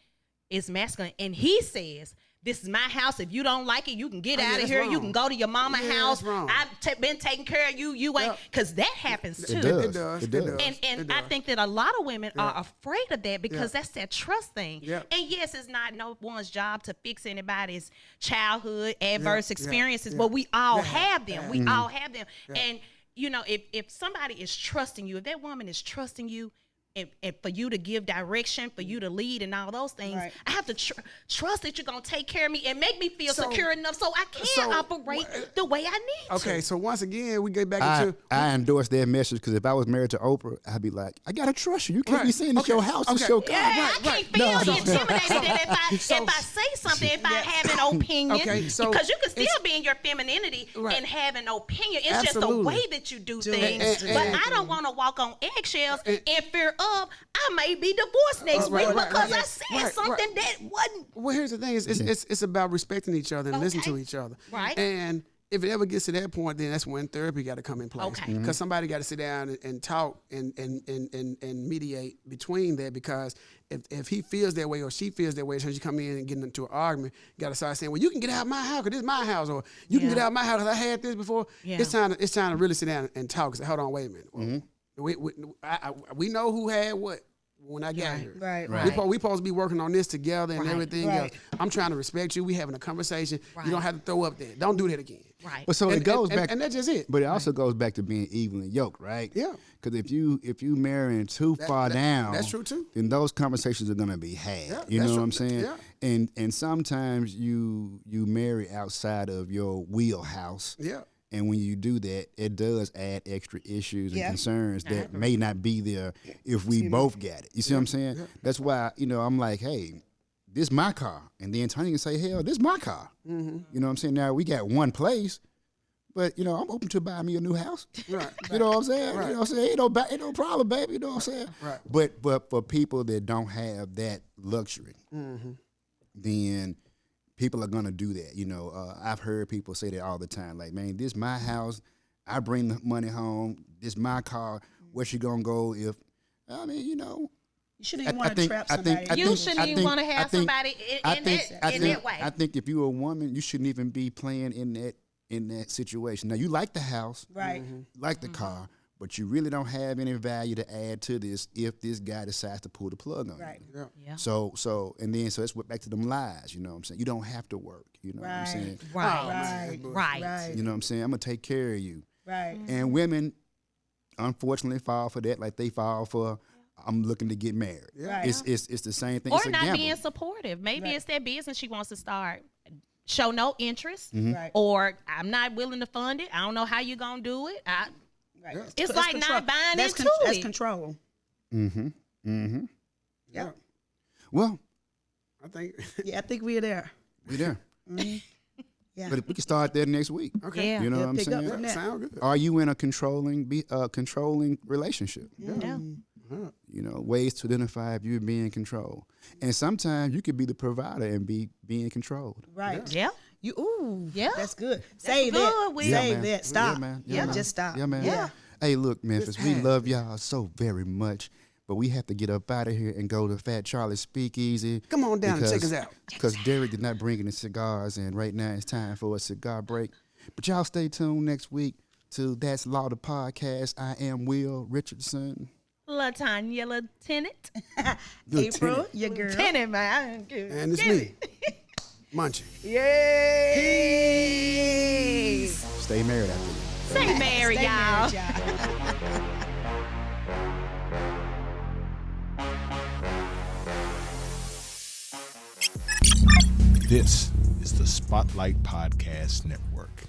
B: is masculine and he says this is my house. If you don't like it, you can get
D: Oh, yeah,
B: out of
D: that's
B: here. You
D: wrong.
B: can go to your mama
D: Yeah,
B: house.
D: that's wrong.
B: I've been taking care of you. You ain't, because that happens too.
A: It does.
D: It does.
A: It does.
B: And
D: It
B: I
D: does.
B: think that a lot of women are afraid of that because that's that trust thing.
D: Yep.
B: And yes, it's not no one's job to fix anybody's childhood adverse
D: yeah,
B: experiences,
D: yeah.
B: but we all
D: Yeah,
B: have them. We
A: Mm-hmm.
B: all have them. And you know, if somebody is trusting you, if that woman is trusting you, and for you to give direction, for you to lead and all those things,
C: Right.
B: I have to trust that you're going to take care of me and make me feel
D: So-
B: secure enough so I can
D: so,
B: operate the way I need
D: Okay,
B: to.
D: so once again, we get back
A: I,
D: into.
A: I endorse that message because if I was married to Oprah, I'd be like, I gotta trust you. You can't be
D: Right.
A: saying it's
D: Okay.
A: your house, it's
D: Okay.
A: your car.
B: Yeah,
D: Right,
B: I can't
D: right.
B: feel
A: No, no.
B: intimidated that if I say something, if I have an opinion,
D: Okay, so
B: because you can still
D: it's-
B: be in your femininity
D: Right.
B: and have an opinion. It's just
D: Absolutely.
B: the way that you do things.
D: and-
B: but
D: and-
B: I don't want to walk on eggshells in fear of I may be divorced next
D: Right,
B: week
D: right,
B: because
D: right.
B: I said
D: Right,
B: something
D: right.
B: that wasn't.
D: Well, here's the thing: it's about respecting each other and listening to
B: Okay.
D: each other.
B: Right.
D: And if it ever gets to that point, then that's when therapy got to come in place.
B: Okay.
D: Because somebody got to sit down and talk and mediate between that. Because if he feels that way or she feels that way, so you come in and get into an argument, you got to start saying, "Well, you can get out of my house because this is my house," or "You can
B: Yeah.
D: get out of my house because I had this before."
B: Yeah.
D: It's time to really sit down and talk. Say, hold on, wait a minute. We know who had what when I got here.
C: Right.
D: We supposed to be working on this together and
B: Right.
D: everything
C: Right.
D: else. I'm trying to respect you. We having a conversation.
B: Right.
D: You don't have to throw up there. Don't do that again.
B: Right.
A: But so it goes back,
D: and that's just it.
A: but it also goes back to being evenly yoked, right?
D: Yeah.
A: Because if you marrying too far down,
D: that's true, too.
A: Then those conversations are gonna be had.
D: Yeah,
A: you
D: that's
A: know
D: true.
A: what I'm saying?
D: Yeah.
A: And sometimes you marry outside of your wheelhouse.
D: Yeah.
A: And when you do that, it does add extra issues and
C: Yeah.
A: concerns that may not be there if we both got it. You see what I'm saying? That's why, I'm like, hey, this my car. And then Tony can say, hell, this my car.
D: Mm-hmm.
A: You know what I'm saying? Now, we got one place, but, I'm open to buy me a new house.
D: Right.
A: You know what I'm saying?
D: Right.
A: You know what I'm saying? Ain't no problem, baby. You know what I'm saying?
D: Right.
A: But for people that don't have that luxury, then people are gonna do that. I've heard people say that all the time. Like, man, this my house. I bring the money home. This my car. Where she gonna go if?
C: You shouldn't
A: I
C: even want to
A: think-
C: trap
A: I think-
C: somebody.
A: I
B: You
A: think-
B: shouldn't
A: I
B: even
A: think-
B: want to
A: I
B: have
A: think-
B: somebody in that way.
A: I think if you're a woman, you shouldn't even be playing in that situation. Now you like the house,
C: Right.
A: like the car, but you really don't have any value to add to this if this guy decides to pull the plug on
C: Right.
A: you.
D: Yeah.
B: Yeah.
A: So it's back to them lies. You know what I'm saying? You don't have to work. You know what I'm
C: Right.
A: saying?
B: Right.
C: Right.
B: Right.
C: Right.
A: You know what I'm saying? I'm gonna take care of you.
C: Right.
A: And women, unfortunately, fall for that. Like they fall for, I'm looking to get married.
C: Right.
A: It's the same thing.
B: Or
A: It's a
B: not
A: gamble.
B: being supportive. Maybe
C: Right.
B: it's that business she wants to start. Show no interest,
C: Right.
B: or I'm not willing to fund it. I don't know how you're gonna do it.
C: Right.
B: It's
C: That's
B: like
C: control.
B: not buying
C: That's
B: into
C: That's
B: it.
C: control.
D: Yeah.
A: Well,
D: I think.
C: Yeah, I think we're there.
A: we there.
C: Yeah.
A: But we can start there next week.
D: Okay.
B: Yeah.
A: You know
C: Yeah,
A: what I'm
C: pick up
A: saying?
C: from that.
D: Sound good.
A: Are you in a controlling relationship?
B: Yeah.
A: Ways to identify if you're being controlled. And sometimes you could be the provider and be being controlled.
C: Right.
B: Yeah.
C: You ooh.
B: Yeah.
C: That's good. Say
B: good,
C: that.
B: Will.
C: Say
A: man.
C: that. Stop.
A: Yeah, man.
C: Yeah,
A: man.
C: just stop.
A: Yeah, man.
C: Yeah.
A: Hey, look, Memphis, we
D: have
A: love y'all so very much, but we have to get up out of here and go to Fat Charlie's Speakeasy.
D: Come on down and check us out.
A: Because Derek did not bring any cigars, and right now it's time for a cigar break. But y'all stay tuned next week to That's Law the Podcast. I am Will Richardson.
B: LaTanya Lieutenant.
C: April, your girl.
B: Lieutenant, man.
D: And it's me, Munchie.
C: Yay!
A: Stay married after this.
B: Stay married,
C: Stay
B: y'all.
C: married, y'all.
F: This is the Spotlight Podcast Network.